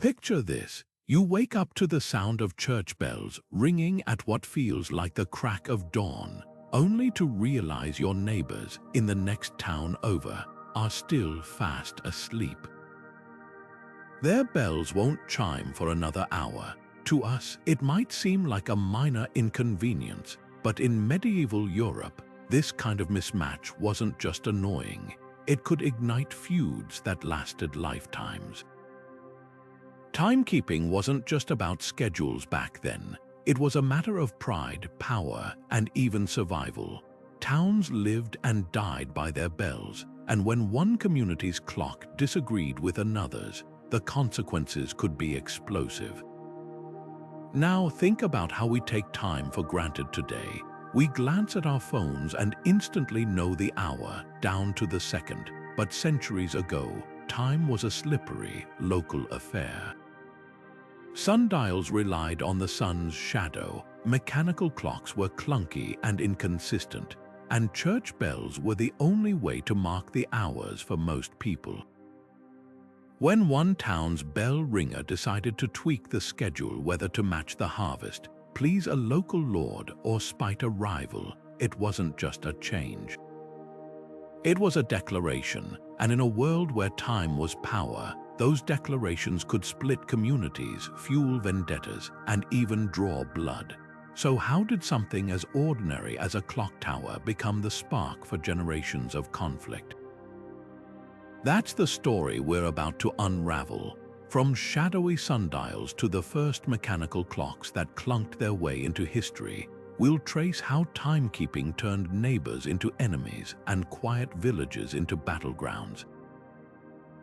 Picture this. You wake up to the sound of church bells ringing at what feels like the crack of dawn, only to realize your neighbors in the next town over are still fast asleep. Their bells won't chime for another hour. To us, it might seem like a minor inconvenience, but in medieval Europe, this kind of mismatch wasn't just annoying. It could ignite feuds that lasted lifetimes. Timekeeping wasn't just about schedules back then. It was a matter of pride, power, and even survival. Towns lived and died by their bells, and when one community's clock disagreed with another's, the consequences could be explosive. Now think about how we take time for granted today. We glance at our phones and instantly know the hour, down to the second. But centuries ago, time was a slippery, local affair. Sundials relied on the sun's shadow, mechanical clocks were clunky and inconsistent, and church bells were the only way to mark the hours for most people. When one town's bell ringer decided to tweak the schedule whether to match the harvest, please a local lord, or spite a rival, it wasn't just a change. It was a declaration, and in a world where time was power, those declarations could split communities, fuel vendettas, and even draw blood. So how did something as ordinary as a clock tower become the spark for generations of conflict? That's the story we're about to unravel. From shadowy sundials to the first mechanical clocks that clunked their way into history, we'll trace how timekeeping turned neighbors into enemies and quiet villages into battlegrounds.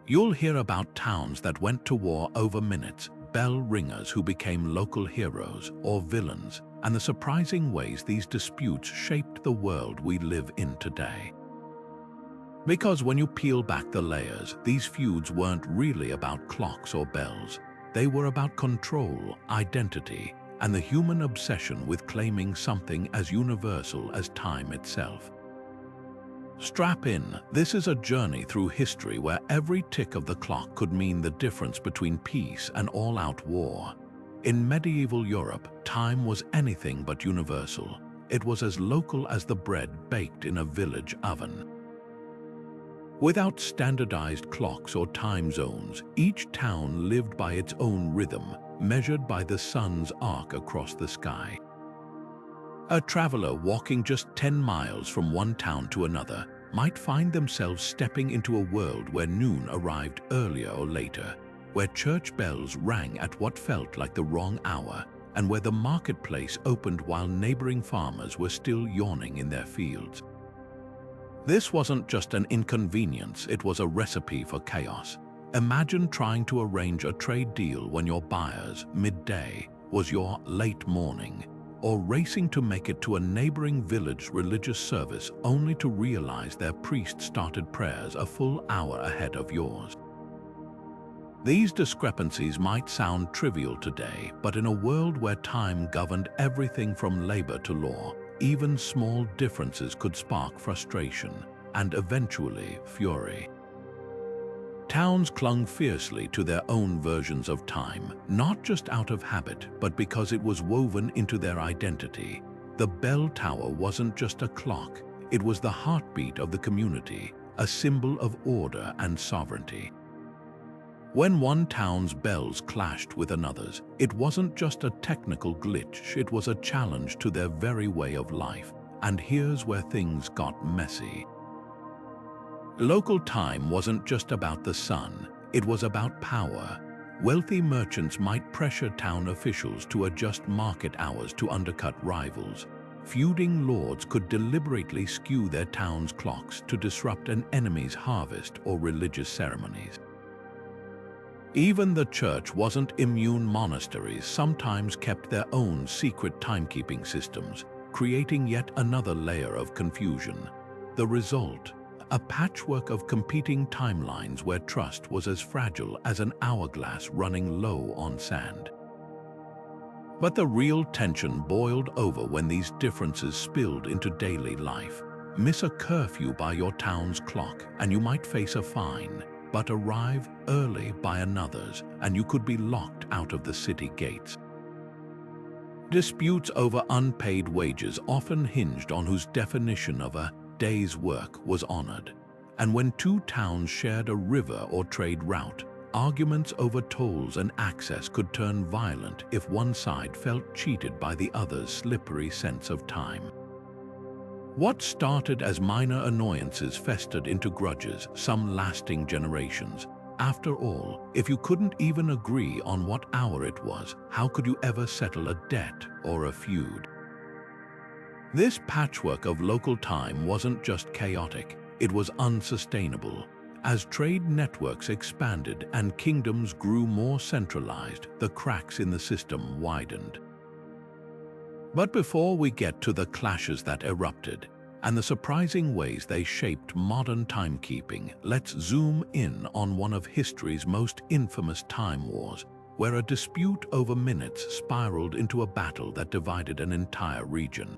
You'll hear about towns that went to war over minutes, bell ringers who became local heroes or villains, and the surprising ways these disputes shaped the world we live in today. Because when you peel back the layers, these feuds weren't really about clocks or bells. They were about control, identity, and the human obsession with claiming something as universal as time itself. Strap in. This is a journey through history where every tick of the clock could mean the difference between peace and all-out war. In medieval Europe, time was anything but universal. It was as local as the bread baked in a village oven. Without standardized clocks or time zones, each town lived by its own rhythm, measured by the sun's arc across the sky. A traveler walking just 10 miles from one town to another might find themselves stepping into a world where noon arrived earlier or later, where church bells rang at what felt like the wrong hour, and where the marketplace opened while neighboring farmers were still yawning in their fields. This wasn't just an inconvenience, it was a recipe for chaos. Imagine trying to arrange a trade deal when your buyer's midday was your late morning, or racing to make it to a neighboring village religious service only to realize their priest started prayers a full hour ahead of yours. These discrepancies might sound trivial today, but in a world where time governed everything from labor to law, even small differences could spark frustration and eventually fury. Towns clung fiercely to their own versions of time, not just out of habit, but because it was woven into their identity. The bell tower wasn't just a clock, it was the heartbeat of the community, a symbol of order and sovereignty. When one town's bells clashed with another's, it wasn't just a technical glitch, it was a challenge to their very way of life. And here's where things got messy. Local time wasn't just about the sun, it was about power. Wealthy merchants might pressure town officials to adjust market hours to undercut rivals. Feuding lords could deliberately skew their town's clocks to disrupt an enemy's harvest or religious ceremonies. Even the church wasn't immune. Monasteries sometimes kept their own secret timekeeping systems, creating yet another layer of confusion. The result? A patchwork of competing timelines where trust was as fragile as an hourglass running low on sand. But the real tension boiled over when these differences spilled into daily life. Miss a curfew by your town's clock, and you might face a fine. but arrive early by another's, and you could be locked out of the city gates. Disputes over unpaid wages often hinged on whose definition of a day's work was honored. And when two towns shared a river or trade route, arguments over tolls and access could turn violent if one side felt cheated by the other's slippery sense of time. What started as minor annoyances festered into grudges, some lasting generations. After all, if you couldn't even agree on what hour it was, how could you ever settle a debt or a feud? This patchwork of local time wasn't just chaotic, it was unsustainable. As trade networks expanded and kingdoms grew more centralized, the cracks in the system widened. But before we get to the clashes that erupted, and the surprising ways they shaped modern timekeeping, let's zoom in on one of history's most infamous time wars, where a dispute over minutes spiraled into a battle that divided an entire region.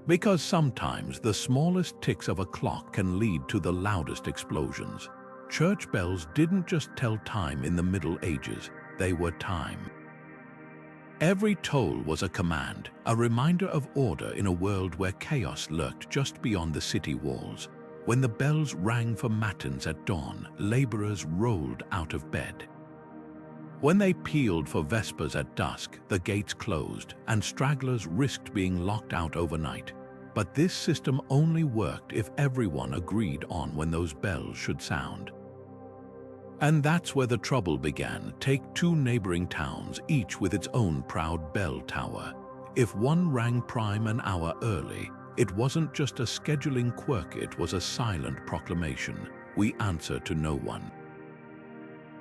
Because sometimes the smallest ticks of a clock can lead to the loudest explosions. Church bells didn't just tell time in the Middle Ages, they were time. Every toll was a command, a reminder of order in a world where chaos lurked just beyond the city walls. When the bells rang for matins at dawn, laborers rolled out of bed. When they pealed for vespers at dusk, the gates closed, and stragglers risked being locked out overnight. But this system only worked if everyone agreed on when those bells should sound. And that's where the trouble began. Take two neighboring towns, each with its own proud bell tower. If one rang prime an hour early, it wasn't just a scheduling quirk, it was a silent proclamation. We answer to no one.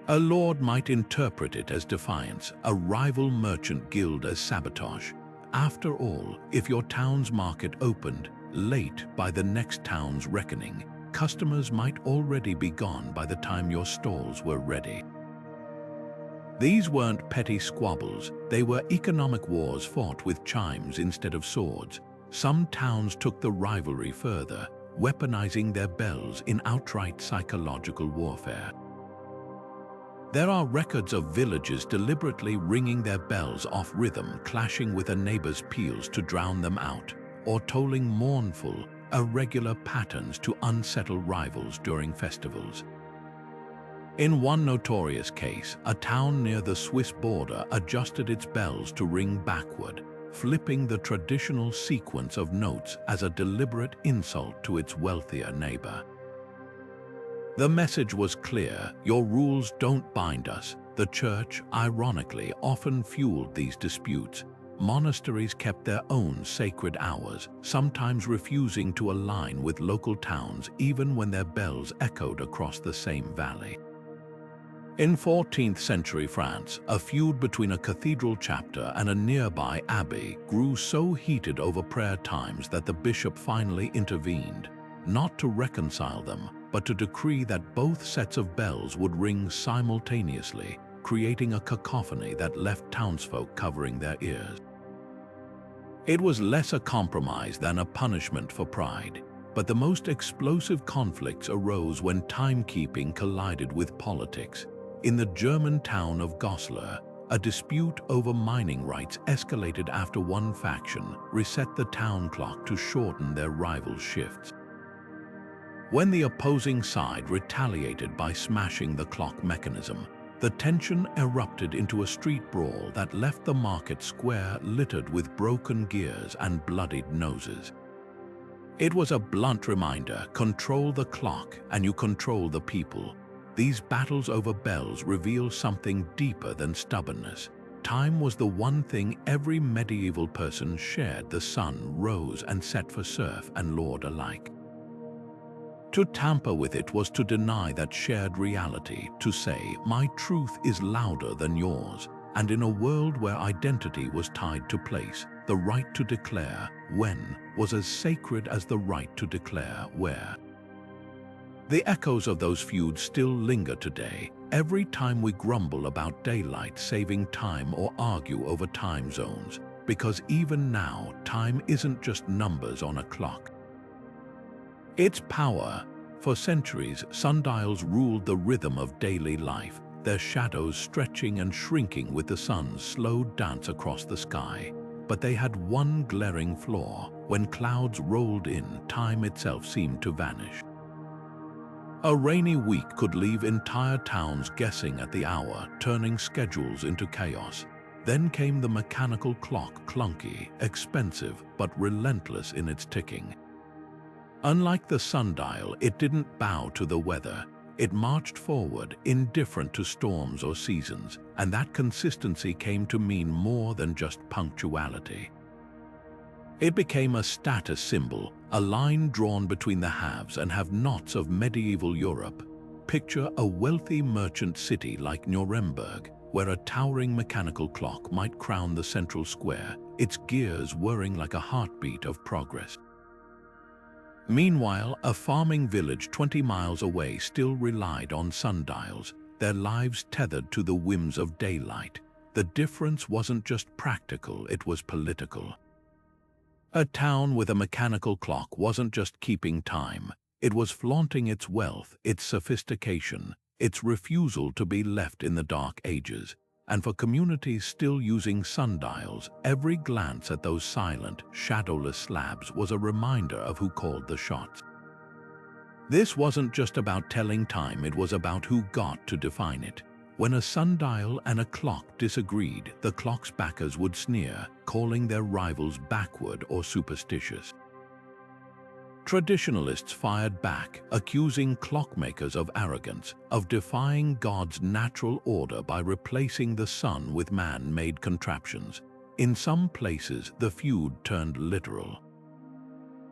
A lord might interpret it as defiance, a rival merchant guild as sabotage. After all, if your town's market opened late by the next town's reckoning, customers might already be gone by the time your stalls were ready. These weren't petty squabbles, they were economic wars fought with chimes instead of swords. Some towns took the rivalry further, weaponizing their bells in outright psychological warfare. There are records of villages deliberately ringing their bells off rhythm, clashing with a neighbor's peals to drown them out, or tolling mournful, irregular patterns to unsettle rivals during festivals. In one notorious case, a town near the Swiss border adjusted its bells to ring backward, flipping the traditional sequence of notes as a deliberate insult to its wealthier neighbor. The message was clear: your rules don't bind us. The church, ironically, often fueled these disputes. Monasteries kept their own sacred hours, sometimes refusing to align with local towns even when their bells echoed across the same valley. In 14th century France, a feud between a cathedral chapter and a nearby abbey grew so heated over prayer times that the bishop finally intervened, not to reconcile them, but to decree that both sets of bells would ring simultaneously, creating a cacophony that left townsfolk covering their ears. It was less a compromise than a punishment for pride, but the most explosive conflicts arose when timekeeping collided with politics. In the German town of Goslar, a dispute over mining rights escalated after one faction reset the town clock to shorten their rival shifts. When the opposing side retaliated by smashing the clock mechanism, the tension erupted into a street brawl that left the market square littered with broken gears and bloodied noses. It was a blunt reminder: control the clock and you control the people. These battles over bells reveal something deeper than stubbornness. Time was the one thing every medieval person shared. The sun rose and set for serf and lord alike. To tamper with it was to deny that shared reality, to say, my truth is louder than yours. And in a world where identity was tied to place, the right to declare when was as sacred as the right to declare where. The echoes of those feuds still linger today, every time we grumble about daylight saving time or argue over time zones, because even now, time isn't just numbers on a clock. It's power, For centuries, sundials ruled the rhythm of daily life, their shadows stretching and shrinking with the sun's slow dance across the sky. But they had one glaring flaw. When clouds rolled in, time itself seemed to vanish. A rainy week could leave entire towns guessing at the hour, turning schedules into chaos. Then came the mechanical clock, clunky, expensive, but relentless in its ticking. Unlike the sundial, it didn't bow to the weather. It marched forward, indifferent to storms or seasons, and that consistency came to mean more than just punctuality. It became a status symbol, a line drawn between the haves and have-nots of medieval Europe. Picture a wealthy merchant city like Nuremberg, where a towering mechanical clock might crown the central square, its gears whirring like a heartbeat of progress. Meanwhile, a farming village 20 miles away still relied on sundials, their lives tethered to the whims of daylight. The difference wasn't just practical, it was political. A town with a mechanical clock wasn't just keeping time, it was flaunting its wealth, its sophistication, its refusal to be left in the dark ages. And for communities still using sundials, every glance at those silent, shadowless slabs was a reminder of who called the shots. This wasn't just about telling time, it was about who got to define it. When a sundial and a clock disagreed, the clock's backers would sneer, calling their rivals backward or superstitious. Traditionalists fired back, accusing clockmakers of arrogance, of defying God's natural order by replacing the sun with man-made contraptions. In some places, the feud turned literal.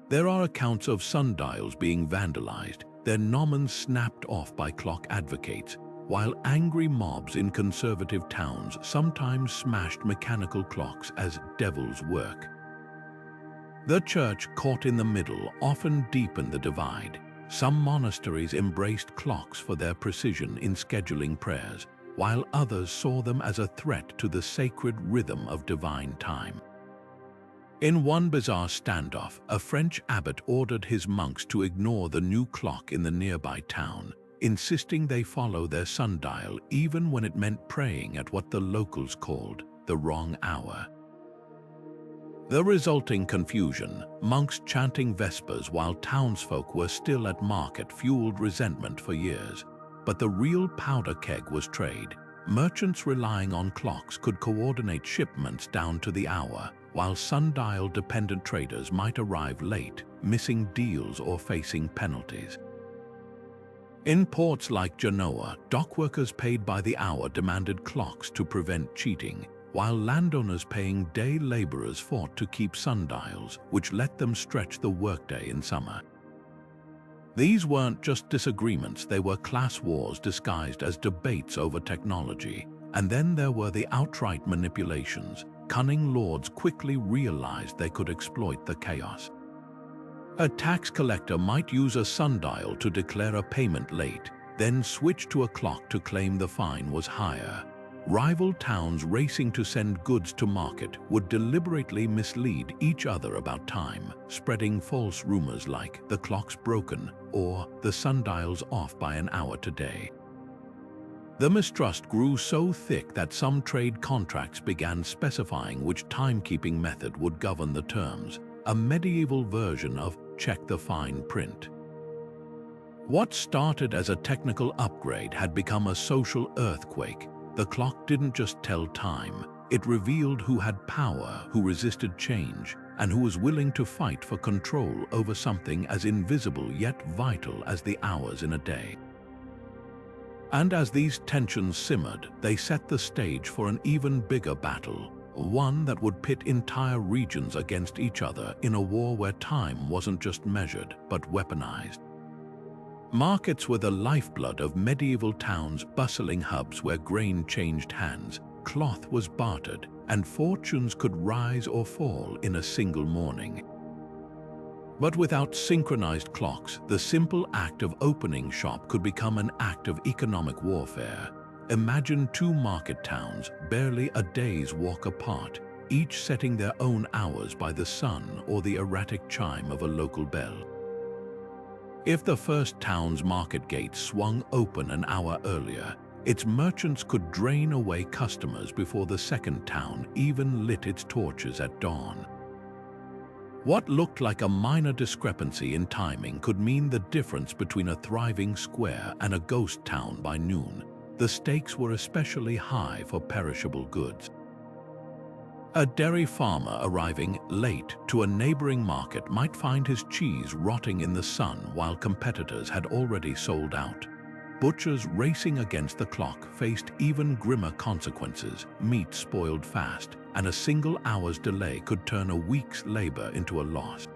There are accounts of sundials being vandalized, their gnomons snapped off by clock advocates, while angry mobs in conservative towns sometimes smashed mechanical clocks as devil's work. The church, caught in the middle, often deepened the divide. Some monasteries embraced clocks for their precision in scheduling prayers, while others saw them as a threat to the sacred rhythm of divine time. In one bizarre standoff, a French abbot ordered his monks to ignore the new clock in the nearby town, insisting they follow their sundial even when it meant praying at what the locals called the wrong hour. The resulting confusion, monks chanting vespers while townsfolk were still at market, fueled resentment for years. But the real powder keg was trade. Merchants relying on clocks could coordinate shipments down to the hour, while sundial-dependent traders might arrive late, missing deals or facing penalties. In ports like Genoa, dockworkers paid by the hour demanded clocks to prevent cheating, while landowners paying day laborers fought to keep sundials, which let them stretch the workday in summer. These weren't just disagreements, they were class wars disguised as debates over technology. And then there were the outright manipulations. Cunning lords quickly realized they could exploit the chaos. A tax collector might use a sundial to declare a payment late, then switch to a clock to claim the fine was higher. Rival towns racing to send goods to market would deliberately mislead each other about time, spreading false rumors like the clock's broken or the sundial's off by an hour today. The mistrust grew so thick that some trade contracts began specifying which timekeeping method would govern the terms, a medieval version of check the fine print. What started as a technical upgrade had become a social earthquake. The clock didn't just tell time, it revealed who had power, who resisted change, and who was willing to fight for control over something as invisible yet vital as the hours in a day. And as these tensions simmered, they set the stage for an even bigger battle, one that would pit entire regions against each other in a war where time wasn't just measured, but weaponized. Markets were the lifeblood of medieval towns, bustling hubs where grain changed hands, cloth was bartered, and fortunes could rise or fall in a single morning. But without synchronized clocks, the simple act of opening shop could become an act of economic warfare. Imagine two market towns, barely a day's walk apart, each setting their own hours by the sun or the erratic chime of a local bell. If the first town's market gate swung open an hour earlier, its merchants could drain away customers before the second town even lit its torches at dawn. What looked like a minor discrepancy in timing could mean the difference between a thriving square and a ghost town by noon. The stakes were especially high for perishable goods. A dairy farmer arriving late to a neighboring market might find his cheese rotting in the sun while competitors had already sold out. Butchers racing against the clock faced even grimmer consequences. Meat spoiled fast, and a single hour's delay could turn a week's labor into a loss.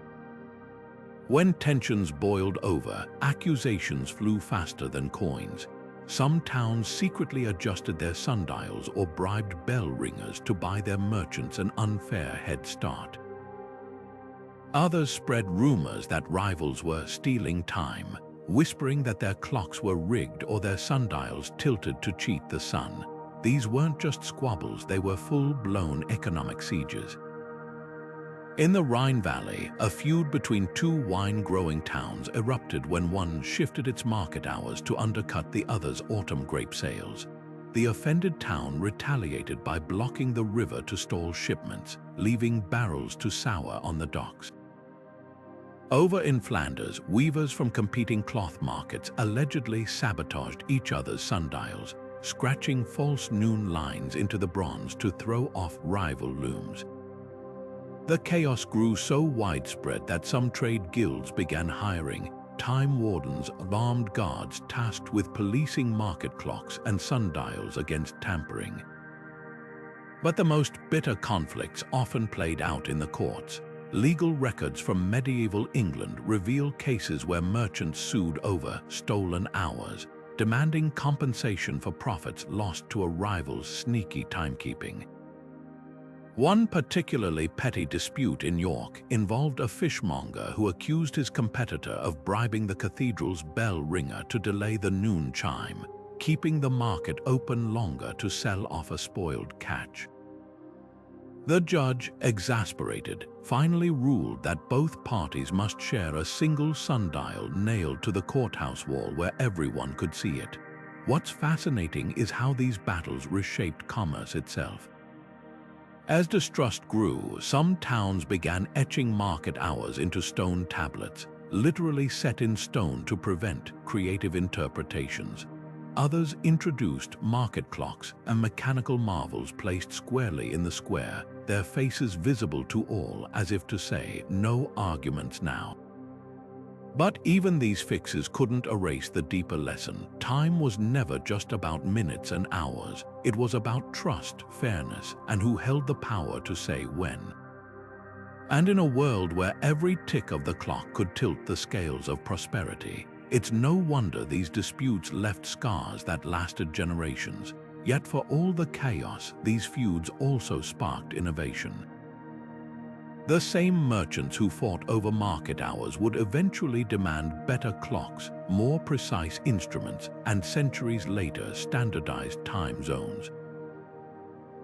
When tensions boiled over, accusations flew faster than coins. Some towns secretly adjusted their sundials or bribed bell ringers to buy their merchants an unfair head start. Others spread rumors that rivals were stealing time, whispering that their clocks were rigged or their sundials tilted to cheat the sun. These weren't just squabbles, they were full-blown economic sieges. In the Rhine Valley, a feud between two wine-growing towns erupted when one shifted its market hours to undercut the other's autumn grape sales. The offended town retaliated by blocking the river to stall shipments, leaving barrels to sour on the docks. Over in Flanders, weavers from competing cloth markets allegedly sabotaged each other's sundials, scratching false noon lines into the bronze to throw off rival looms. The chaos grew so widespread that some trade guilds began hiring time wardens, armed guards tasked with policing market clocks and sundials against tampering. But the most bitter conflicts often played out in the courts. Legal records from medieval England reveal cases where merchants sued over stolen hours, demanding compensation for profits lost to a rival's sneaky timekeeping. One particularly petty dispute in York involved a fishmonger who accused his competitor of bribing the cathedral's bell ringer to delay the noon chime, keeping the market open longer to sell off a spoiled catch. The judge, exasperated, finally ruled that both parties must share a single sundial nailed to the courthouse wall where everyone could see it. What's fascinating is how these battles reshaped commerce itself. As distrust grew, some towns began etching market hours into stone tablets, literally set in stone to prevent creative interpretations. Others introduced market clocks and mechanical marvels placed squarely in the square, their faces visible to all as if to say, no arguments now. But even these fixes couldn't erase the deeper lesson. Time was never just about minutes and hours. It was about trust, fairness, and who held the power to say when. And in a world where every tick of the clock could tilt the scales of prosperity, it's no wonder these disputes left scars that lasted generations. Yet for all the chaos, these feuds also sparked innovation. The same merchants who fought over market hours would eventually demand better clocks, more precise instruments, and centuries later standardized time zones.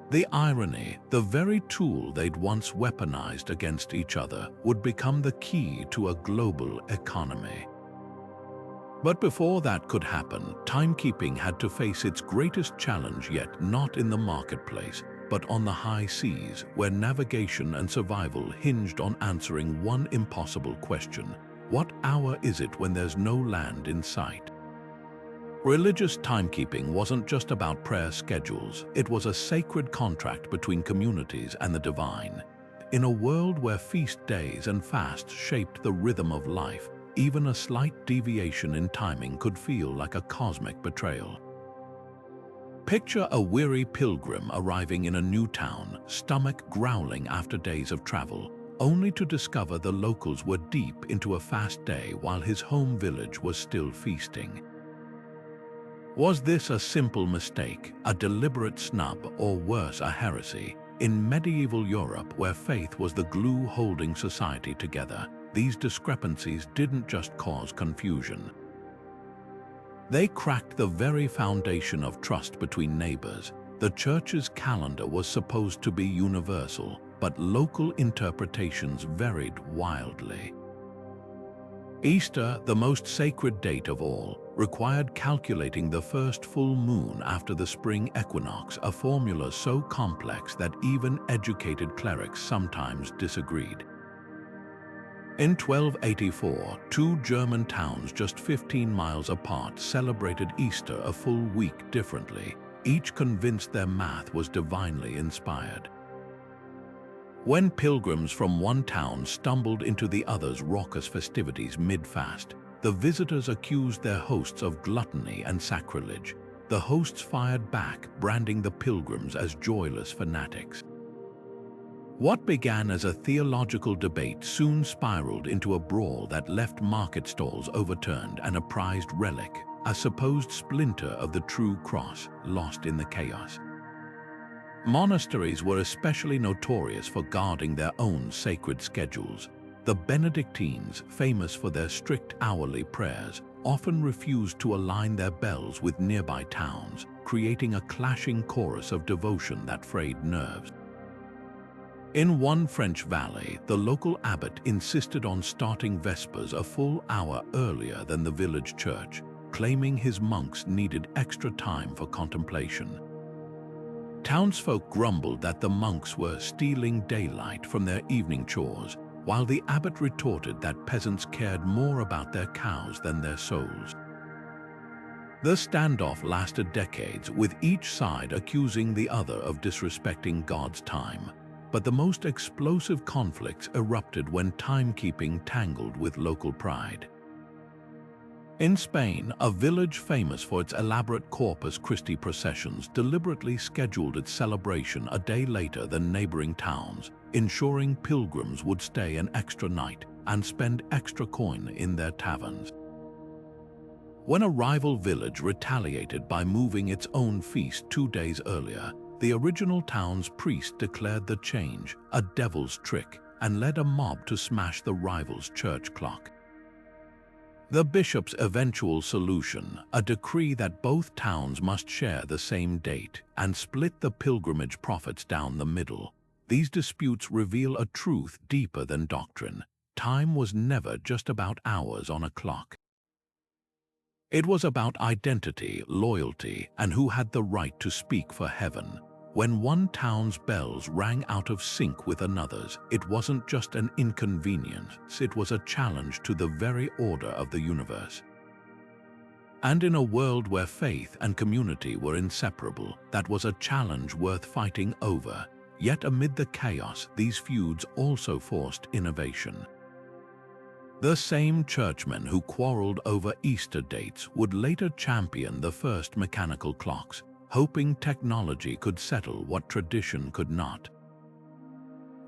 The irony, the very tool they'd once weaponized against each other, would become the key to a global economy. But before that could happen, timekeeping had to face its greatest challenge yet, not in the marketplace, but on the high seas, where navigation and survival hinged on answering one impossible question: what hour is it when there's no land in sight? Religious timekeeping wasn't just about prayer schedules, it was a sacred contract between communities and the divine. In a world where feast days and fasts shaped the rhythm of life, even a slight deviation in timing could feel like a cosmic betrayal. Picture a weary pilgrim arriving in a new town, stomach growling after days of travel, only to discover the locals were deep into a fast day while his home village was still feasting. Was this a simple mistake, a deliberate snub, or worse, a heresy? In medieval Europe, where faith was the glue holding society together, these discrepancies didn't just cause confusion. They cracked the very foundation of trust between neighbors. The church's calendar was supposed to be universal, but local interpretations varied wildly. Easter, the most sacred date of all, required calculating the first full moon after the spring equinox, a formula so complex that even educated clerics sometimes disagreed. In 1284, two German towns just 15 miles apart celebrated Easter a full week differently, each convinced their math was divinely inspired. When pilgrims from one town stumbled into the other's raucous festivities mid-fast, the visitors accused their hosts of gluttony and sacrilege. The hosts fired back, branding the pilgrims as joyless fanatics. What began as a theological debate soon spiraled into a brawl that left market stalls overturned and a prized relic, a supposed splinter of the true cross, lost in the chaos. Monasteries were especially notorious for guarding their own sacred schedules. The Benedictines, famous for their strict hourly prayers, often refused to align their bells with nearby towns, creating a clashing chorus of devotion that frayed nerves. In one French valley, the local abbot insisted on starting Vespers a full hour earlier than the village church, claiming his monks needed extra time for contemplation. Townsfolk grumbled that the monks were stealing daylight from their evening chores, while the abbot retorted that peasants cared more about their cows than their souls. The standoff lasted decades, with each side accusing the other of disrespecting God's time. But the most explosive conflicts erupted when timekeeping tangled with local pride. In Spain, a village famous for its elaborate Corpus Christi processions deliberately scheduled its celebration a day later than neighboring towns, ensuring pilgrims would stay an extra night and spend extra coin in their taverns. When a rival village retaliated by moving its own feast 2 days earlier, the original town's priest declared the change a devil's trick and led a mob to smash the rival's church clock. The bishop's eventual solution, a decree that both towns must share the same date and split the pilgrimage profits down the middle. These disputes reveal a truth deeper than doctrine. Time was never just about hours on a clock. It was about identity, loyalty, and who had the right to speak for heaven. When one town's bells rang out of sync with another's, it wasn't just an inconvenience, it was a challenge to the very order of the universe. And in a world where faith and community were inseparable, that was a challenge worth fighting over. Yet amid the chaos, these feuds also forced innovation. The same churchmen who quarreled over Easter dates would later champion the first mechanical clocks, hoping technology could settle what tradition could not.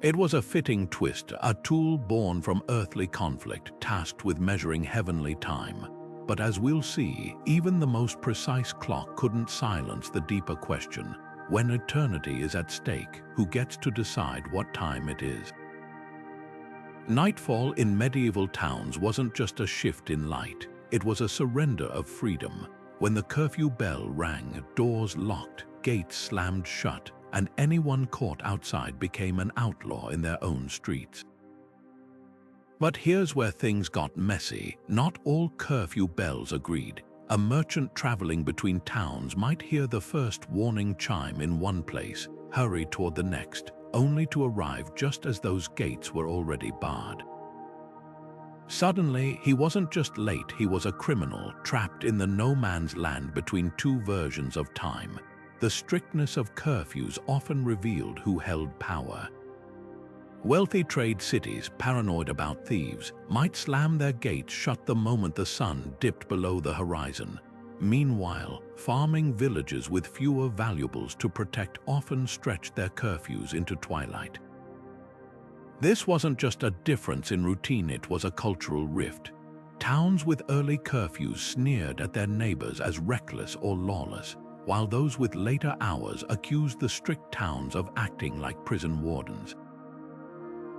It was a fitting twist, a tool born from earthly conflict tasked with measuring heavenly time. But as we'll see, even the most precise clock couldn't silence the deeper question: when eternity is at stake, who gets to decide what time it is? Nightfall in medieval towns wasn't just a shift in light, it was a surrender of freedom. When the curfew bell rang, doors locked, gates slammed shut, and anyone caught outside became an outlaw in their own streets. But here's where things got messy. Not all curfew bells agreed. A merchant traveling between towns might hear the first warning chime in one place, hurry toward the next, only to arrive just as those gates were already barred. Suddenly, he wasn't just late, he was a criminal trapped in the no-man's land between two versions of time. The strictness of curfews often revealed who held power. Wealthy trade cities, paranoid about thieves, might slam their gates shut the moment the sun dipped below the horizon. Meanwhile, farming villages with fewer valuables to protect often stretched their curfews into twilight. This wasn't just a difference in routine, it was a cultural rift. Towns with early curfews sneered at their neighbors as reckless or lawless, while those with later hours accused the strict towns of acting like prison wardens.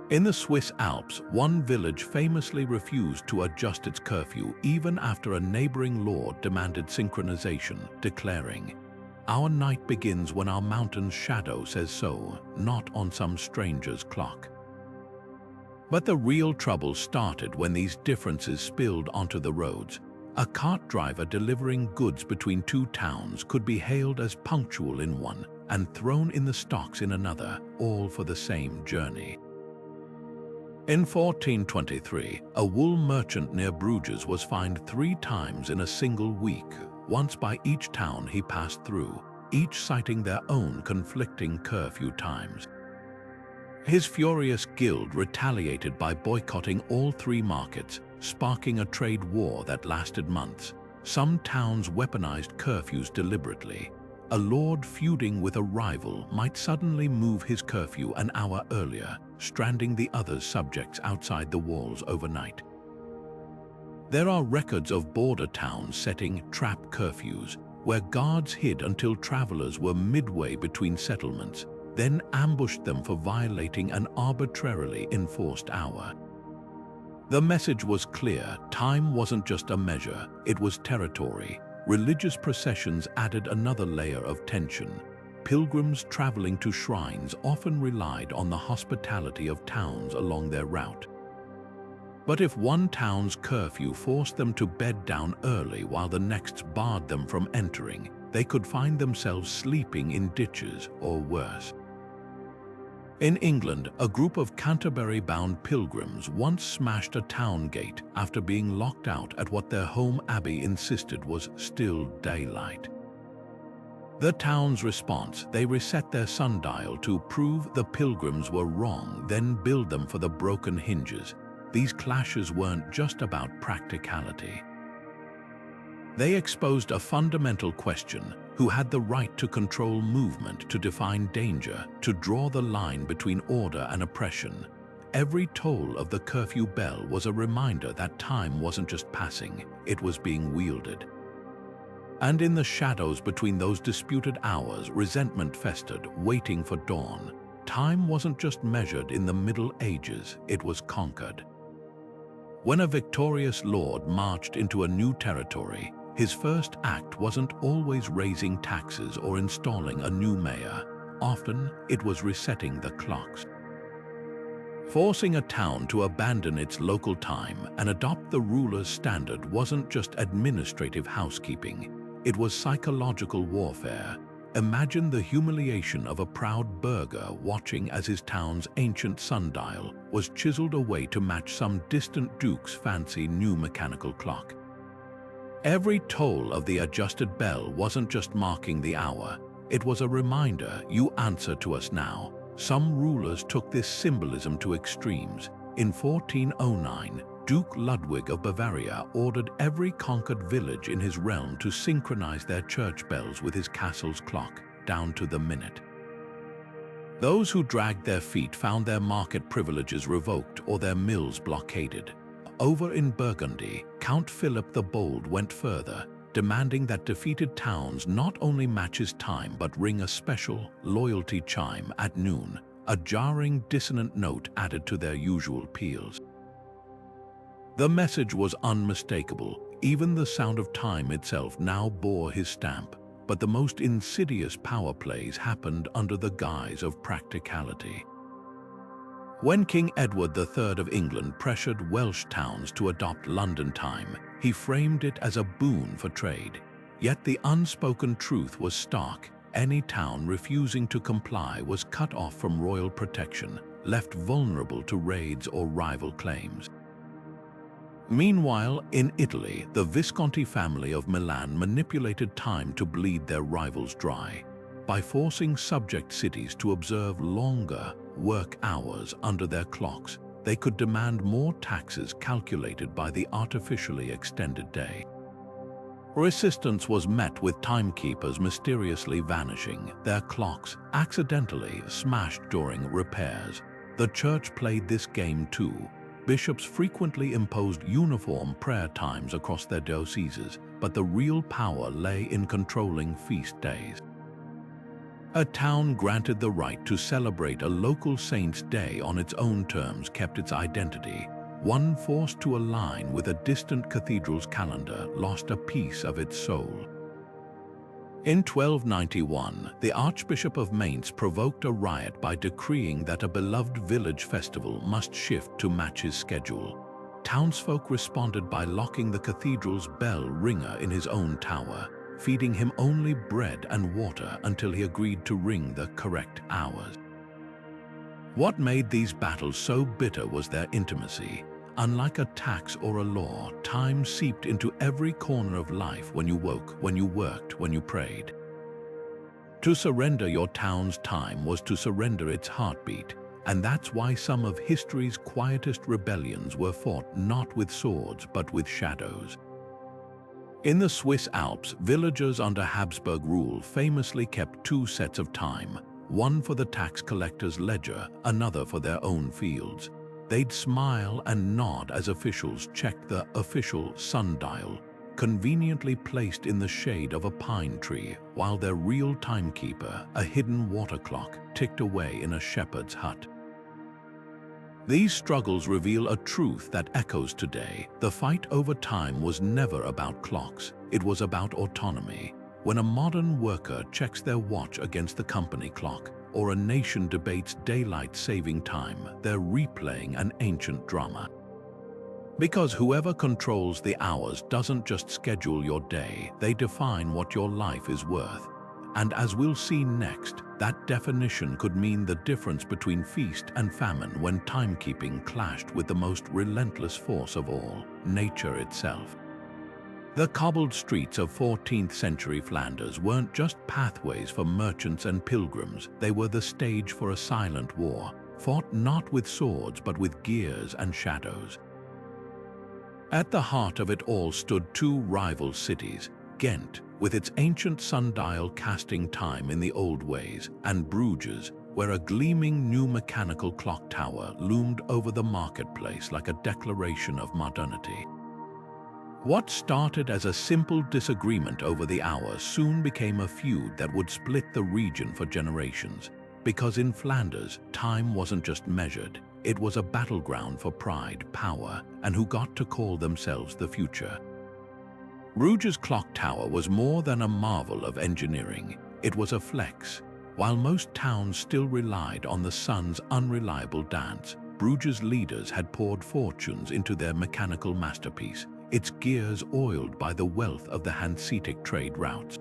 In the Swiss Alps, one village famously refused to adjust its curfew even after a neighboring lord demanded synchronization, declaring, "Our night begins when our mountain's shadow says so, not on some stranger's clock." But the real trouble started when these differences spilled onto the roads. A cart driver delivering goods between two towns could be hailed as punctual in one and thrown in the stocks in another, all for the same journey. In 1423, a wool merchant near Bruges was fined 3 times in a single week, once by each town he passed through, each citing their own conflicting curfew times. His furious guild retaliated by boycotting all 3 markets, sparking a trade war that lasted months. Some towns weaponized curfews deliberately. A lord feuding with a rival might suddenly move his curfew an hour earlier, stranding the other's subjects outside the walls overnight. There are records of border towns setting trap curfews, where guards hid until travelers were midway between settlements, then ambushed them for violating an arbitrarily enforced hour. The message was clear: time wasn't just a measure, it was territory. Religious processions added another layer of tension. Pilgrims traveling to shrines often relied on the hospitality of towns along their route. But if one town's curfew forced them to bed down early while the next barred them from entering, they could find themselves sleeping in ditches or worse. In England, a group of Canterbury-bound pilgrims once smashed a town gate after being locked out at what their home abbey insisted was still daylight. The town's response: they reset their sundial to prove the pilgrims were wrong, then billed them for the broken hinges. These clashes weren't just about practicality. They exposed a fundamental question: who had the right to control movement, to define danger, to draw the line between order and oppression? Every toll of the curfew bell was a reminder that time wasn't just passing, it was being wielded. And in the shadows between those disputed hours, resentment festered, waiting for dawn. Time wasn't just measured in the Middle Ages, it was conquered. When a victorious lord marched into a new territory, his first act wasn't always raising taxes or installing a new mayor. Often, it was resetting the clocks. Forcing a town to abandon its local time and adopt the ruler's standard wasn't just administrative housekeeping, it was psychological warfare. Imagine the humiliation of a proud burgher watching as his town's ancient sundial was chiseled away to match some distant duke's fancy new mechanical clock. Every toll of the adjusted bell wasn't just marking the hour, it was a reminder: you answer to us now. Some rulers took this symbolism to extremes. In 1409, Duke Ludwig of Bavaria ordered every conquered village in his realm to synchronize their church bells with his castle's clock, down to the minute. Those who dragged their feet found their market privileges revoked or their mills blockaded. Over in Burgundy, Count Philip the Bold went further, demanding that defeated towns not only match his time but ring a special loyalty chime at noon, a jarring, dissonant note added to their usual peals. The message was unmistakable. Even the sound of time itself now bore his stamp, but the most insidious power plays happened under the guise of practicality. When King Edward III of England pressured Welsh towns to adopt London time, he framed it as a boon for trade. Yet the unspoken truth was stark: any town refusing to comply was cut off from royal protection, left vulnerable to raids or rival claims. Meanwhile, in Italy, the Visconti family of Milan manipulated time to bleed their rivals dry. By forcing subject cities to observe longer work hours under their clocks, they could demand more taxes calculated by the artificially extended day. Resistance was met with timekeepers mysteriously vanishing, their clocks accidentally smashed during repairs. The church played this game too. Bishops frequently imposed uniform prayer times across their dioceses, but the real power lay in controlling feast days. A town granted the right to celebrate a local saint's day on its own terms kept its identity. One forced to align with a distant cathedral's calendar lost a piece of its soul. In 1291, the Archbishop of Mainz provoked a riot by decreeing that a beloved village festival must shift to match his schedule. Townsfolk responded by locking the cathedral's bell ringer in his own tower, feeding him only bread and water until he agreed to ring the correct hours. What made these battles so bitter was their intimacy. Unlike a tax or a law, time seeped into every corner of life when you woke, when you worked, when you prayed. To surrender your town's time was to surrender its heartbeat, and that's why some of history's quietest rebellions were fought not with swords but with shadows. In the Swiss Alps, villagers under Habsburg rule famously kept two sets of time, one for the tax collector's ledger, another for their own fields. They'd smile and nod as officials checked the official sundial, conveniently placed in the shade of a pine tree, while their real timekeeper, a hidden water clock, ticked away in a shepherd's hut. These struggles reveal a truth that echoes today. The fight over time was never about clocks, it was about autonomy. When a modern worker checks their watch against the company clock, or a nation debates daylight saving time, they're replaying an ancient drama. Because whoever controls the hours doesn't just schedule your day, they define what your life is worth. And as we'll see next, that definition could mean the difference between feast and famine when timekeeping clashed with the most relentless force of all, nature itself. The cobbled streets of 14th century Flanders weren't just pathways for merchants and pilgrims, they were the stage for a silent war, fought not with swords but with gears and shadows. At the heart of it all stood two rival cities, Ghent, with its ancient sundial casting time in the old ways, and Bruges, where a gleaming new mechanical clock tower loomed over the marketplace like a declaration of modernity. What started as a simple disagreement over the hour soon became a feud that would split the region for generations. Because in Flanders, time wasn't just measured, it was a battleground for pride, power, and who got to call themselves the future. Bruges' clock tower was more than a marvel of engineering, it was a flex. While most towns still relied on the sun's unreliable dance, Bruges' leaders had poured fortunes into their mechanical masterpiece, its gears oiled by the wealth of the Hanseitic trade routes.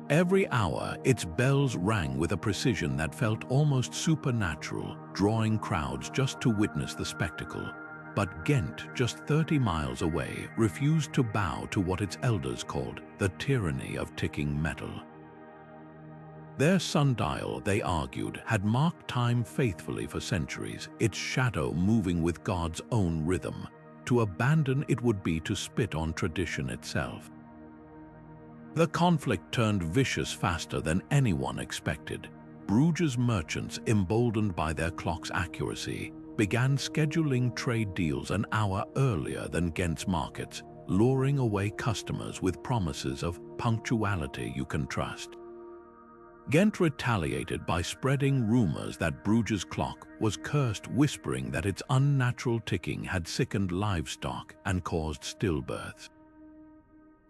Every hour, its bells rang with a precision that felt almost supernatural, drawing crowds just to witness the spectacle. But Ghent, just 30 miles away, refused to bow to what its elders called the tyranny of ticking metal. Their sundial, they argued, had marked time faithfully for centuries, its shadow moving with God's own rhythm. To abandon it would be to spit on tradition itself. The conflict turned vicious faster than anyone expected. Bruges' merchants, emboldened by their clock's accuracy, began scheduling trade deals an hour earlier than Ghent's markets, luring away customers with promises of punctuality you can trust. Ghent retaliated by spreading rumors that Bruges' clock was cursed, whispering that its unnatural ticking had sickened livestock and caused stillbirths.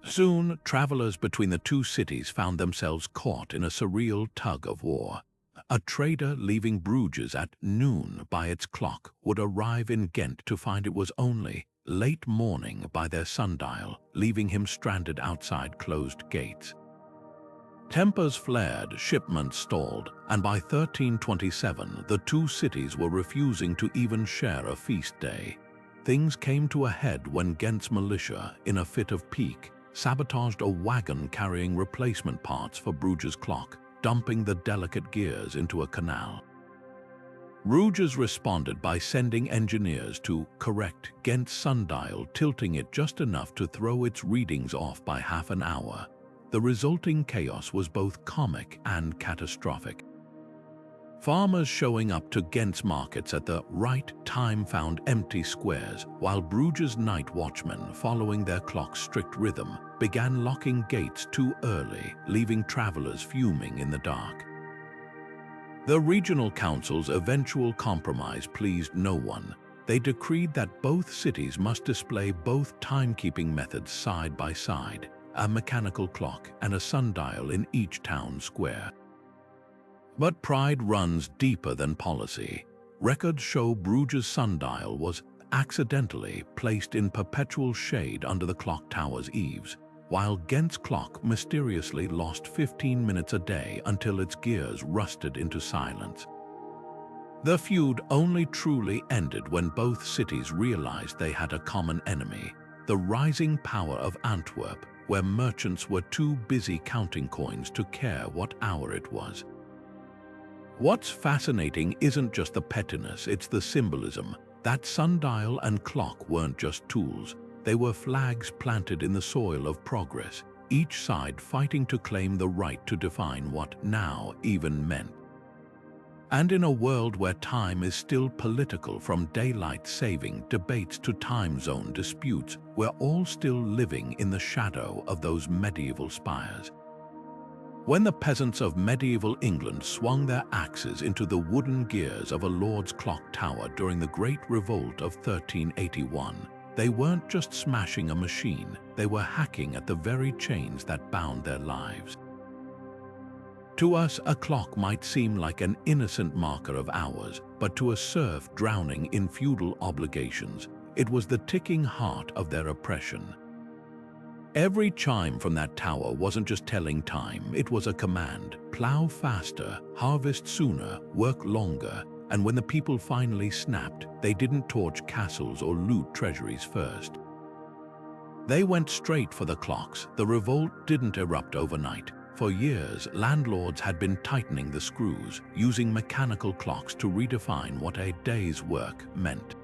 Soon, travelers between the two cities found themselves caught in a surreal tug of war. A trader leaving Bruges at noon by its clock would arrive in Ghent to find it was only late morning by their sundial, leaving him stranded outside closed gates. Tempers flared, shipments stalled, and by 1327 the two cities were refusing to even share a feast day. Things came to a head when Ghent's militia, in a fit of pique, sabotaged a wagon carrying replacement parts for Bruges' clock, dumping the delicate gears into a canal. Bruges responded by sending engineers to correct Ghent's sundial, tilting it just enough to throw its readings off by half an hour. The resulting chaos was both comic and catastrophic. Farmers showing up to Ghent's markets at the right time found empty squares, while Bruges' night watchmen, following their clock's strict rhythm, began locking gates too early, leaving travelers fuming in the dark. The regional council's eventual compromise pleased no one. They decreed that both cities must display both timekeeping methods side by side. a mechanical clock, and a sundial in each town square. But pride runs deeper than policy. Records show Bruges' sundial was accidentally placed in perpetual shade under the clock tower's eaves, while Ghent's clock mysteriously lost 15 minutes a day until its gears rusted into silence. The feud only truly ended when both cities realized they had a common enemy, the rising power of Antwerp, where merchants were too busy counting coins to care what hour it was. What's fascinating isn't just the pettiness, it's the symbolism. That sundial and clock weren't just tools, they were flags planted in the soil of progress, each side fighting to claim the right to define what now even meant. And in a world where time is still political, from daylight saving debates to time zone disputes, we're all still living in the shadow of those medieval spires. When the peasants of medieval England swung their axes into the wooden gears of a lord's clock tower during the Great Revolt of 1381, they weren't just smashing a machine, they were hacking at the very chains that bound their lives. To us, a clock might seem like an innocent marker of hours, but to a serf drowning in feudal obligations, it was the ticking heart of their oppression. Every chime from that tower wasn't just telling time, it was a command: plow faster, harvest sooner, work longer. And when the people finally snapped, they didn't torch castles or loot treasuries first. They went straight for the clocks. The revolt didn't erupt overnight. For years, landlords had been tightening the screws, using mechanical clocks to redefine what a day's work meant.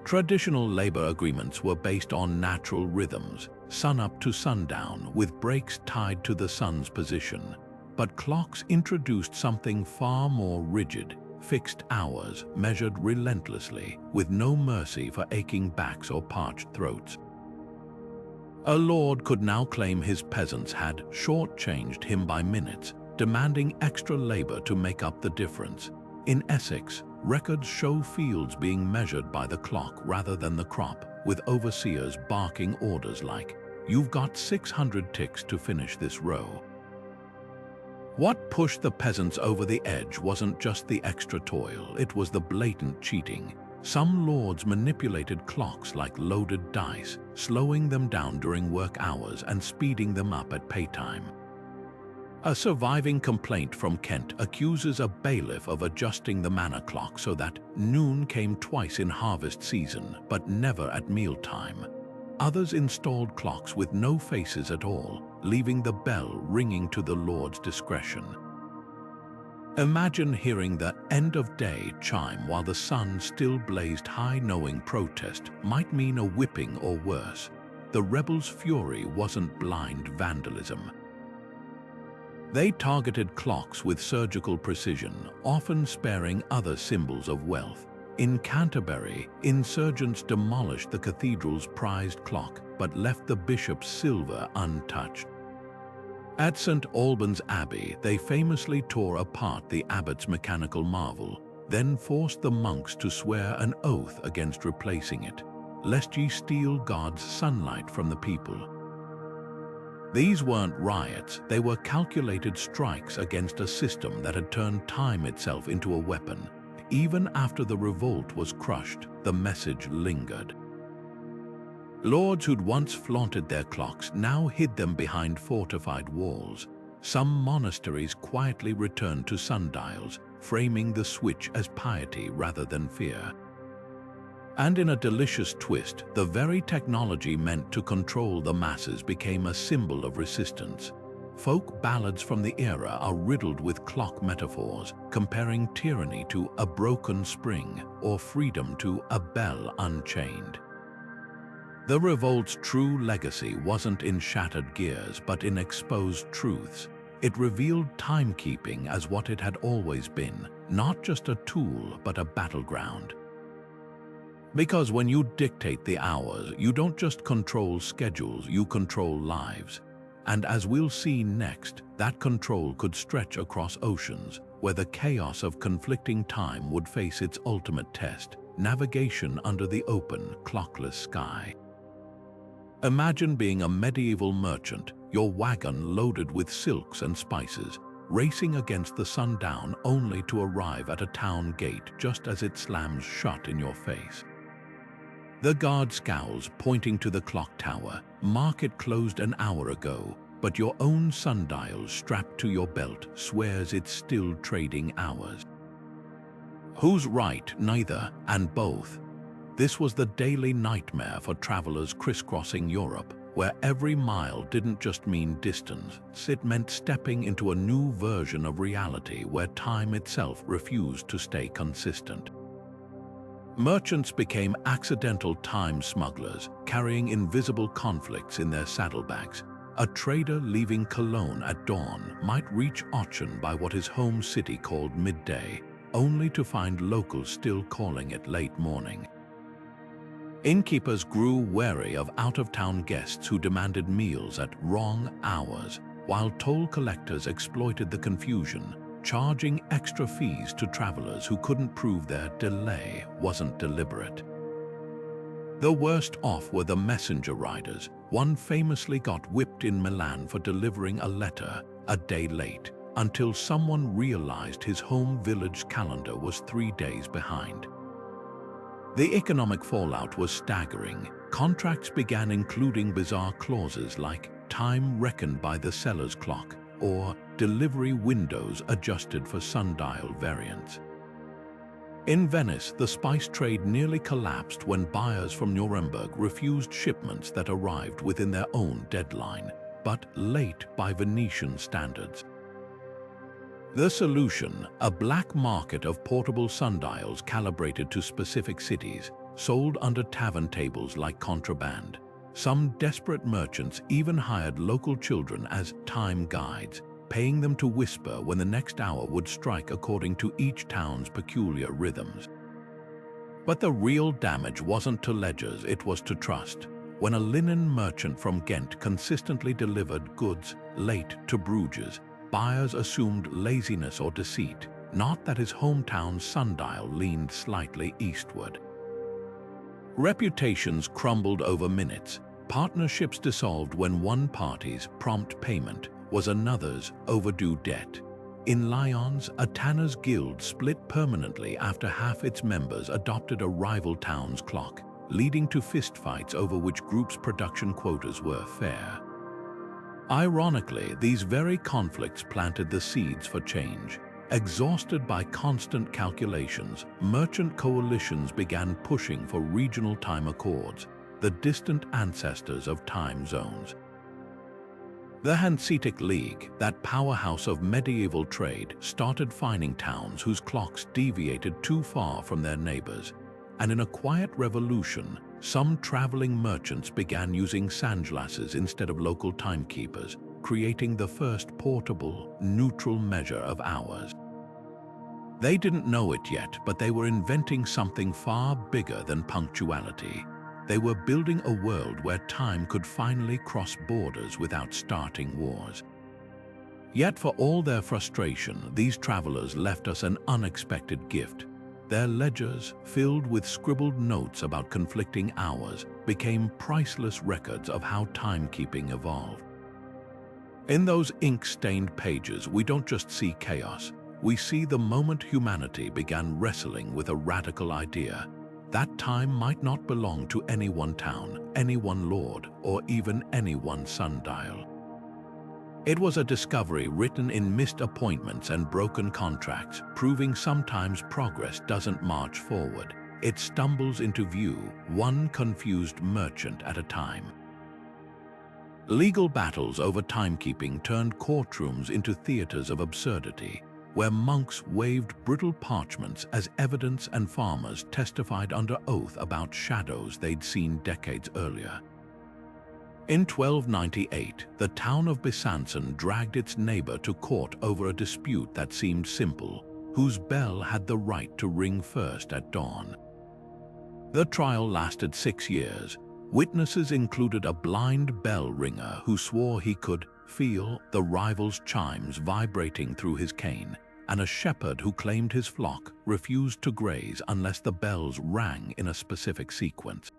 Traditional labor agreements were based on natural rhythms, sun-up to sundown, with breaks tied to the sun's position. But clocks introduced something far more rigid: fixed hours, measured relentlessly, with no mercy for aching backs or parched throats. A lord could now claim his peasants had shortchanged him by minutes, demanding extra labor to make up the difference. In Essex, records show fields being measured by the clock rather than the crop, with overseers barking orders like, "You've got 600 ticks to finish this row." What pushed the peasants over the edge wasn't just the extra toil, it was the blatant cheating. Some lords manipulated clocks like loaded dice, slowing them down during work hours and speeding them up at paytime. A surviving complaint from Kent accuses a bailiff of adjusting the manor clock so that noon came twice in harvest season, but never at mealtime. Others installed clocks with no faces at all, leaving the bell ringing to the lord's discretion. Imagine hearing the end-of-day chime while the sun still blazed high, knowing protest might mean a whipping or worse. The rebels' fury wasn't blind vandalism. They targeted clocks with surgical precision, often sparing other symbols of wealth. In Canterbury, insurgents demolished the cathedral's prized clock, but left the bishop's silver untouched. At St. Albans Abbey, they famously tore apart the abbot's mechanical marvel, then forced the monks to swear an oath against replacing it, lest ye steal God's sunlight from the people. These weren't riots, they were calculated strikes against a system that had turned time itself into a weapon. Even after the revolt was crushed, the message lingered. Lords who'd once flaunted their clocks now hid them behind fortified walls. Some monasteries quietly returned to sundials, framing the switch as piety rather than fear. And in a delicious twist, the very technology meant to control the masses became a symbol of resistance. Folk ballads from the era are riddled with clock metaphors, comparing tyranny to a broken spring or freedom to a bell unchained. The revolt's true legacy wasn't in shattered gears, but in exposed truths. It revealed timekeeping as what it had always been, not just a tool, but a battleground. Because when you dictate the hours, you don't just control schedules, you control lives. And as we'll see next, that control could stretch across oceans, where the chaos of conflicting time would face its ultimate test: navigation under the open, clockless sky. Imagine being a medieval merchant, your wagon loaded with silks and spices, racing against the sundown only to arrive at a town gate just as it slams shut in your face. The guard scowls, pointing to the clock tower. Market closed an hour ago, but your own sundial strapped to your belt swears it's still trading hours. Who's right? Neither, and both. This was the daily nightmare for travelers crisscrossing Europe, where every mile didn't just mean distance, it meant stepping into a new version of reality where time itself refused to stay consistent. Merchants became accidental time smugglers, carrying invisible conflicts in their saddlebags. A trader leaving Cologne at dawn might reach Aachen by what his home city called midday, only to find locals still calling it late morning. Innkeepers grew wary of out-of-town guests who demanded meals at wrong hours, while toll collectors exploited the confusion, charging extra fees to travelers who couldn't prove their delay wasn't deliberate. The worst off were the messenger riders. One famously got whipped in Milan for delivering a letter a day late, until someone realized his home village calendar was 3 days behind. The economic fallout was staggering. Contracts began including bizarre clauses like time reckoned by the seller's clock or delivery windows adjusted for sundial variants. In Venice, the spice trade nearly collapsed when buyers from Nuremberg refused shipments that arrived within their own deadline, but late by Venetian standards. The solution, a black market of portable sundials calibrated to specific cities, sold under tavern tables like contraband. Some desperate merchants even hired local children as time guides, paying them to whisper when the next hour would strike according to each town's peculiar rhythms. But the real damage wasn't to ledgers, it was to trust. When a linen merchant from Ghent consistently delivered goods late to Bruges, buyers assumed laziness or deceit, not that his hometown sundial leaned slightly eastward. Reputations crumbled over minutes. Partnerships dissolved when one party's prompt payment was another's overdue debt. In Lyons, a tanner's guild split permanently after half its members adopted a rival town's clock, leading to fistfights over which group's production quotas were fair. Ironically, these very conflicts planted the seeds for change. Exhausted by constant calculations, merchant coalitions began pushing for regional time accords, the distant ancestors of time zones. The Hanseitic League, that powerhouse of medieval trade, started fining towns whose clocks deviated too far from their neighbors, and in a quiet revolution, some traveling merchants began using sandglasses instead of local timekeepers, creating the first portable, neutral measure of hours. They didn't know it yet, but they were inventing something far bigger than punctuality. They were building a world where time could finally cross borders without starting wars. Yet for all their frustration, these travelers left us an unexpected gift. Their ledgers, filled with scribbled notes about conflicting hours, became priceless records of how timekeeping evolved. In those ink-stained pages, we don't just see chaos. We see the moment humanity began wrestling with a radical idea. That time might not belong to any one town, any one lord, or even any one sundial. It was a discovery written in missed appointments and broken contracts, proving sometimes progress doesn't march forward. It stumbles into view, one confused merchant at a time. Legal battles over timekeeping turned courtrooms into theaters of absurdity, where monks waved brittle parchments as evidence and farmers testified under oath about shadows they'd seen decades earlier. In 1298, the town of Peasant dragged its neighbor to court over a dispute that seemed simple, whose bell had the right to ring first at dawn. The trial lasted 6 years. Witnesses included a blind bell ringer who swore he could feel the rival's chimes vibrating through his cane, and a shepherd who claimed his flock refused to graze unless the bells rang in a specific sequence.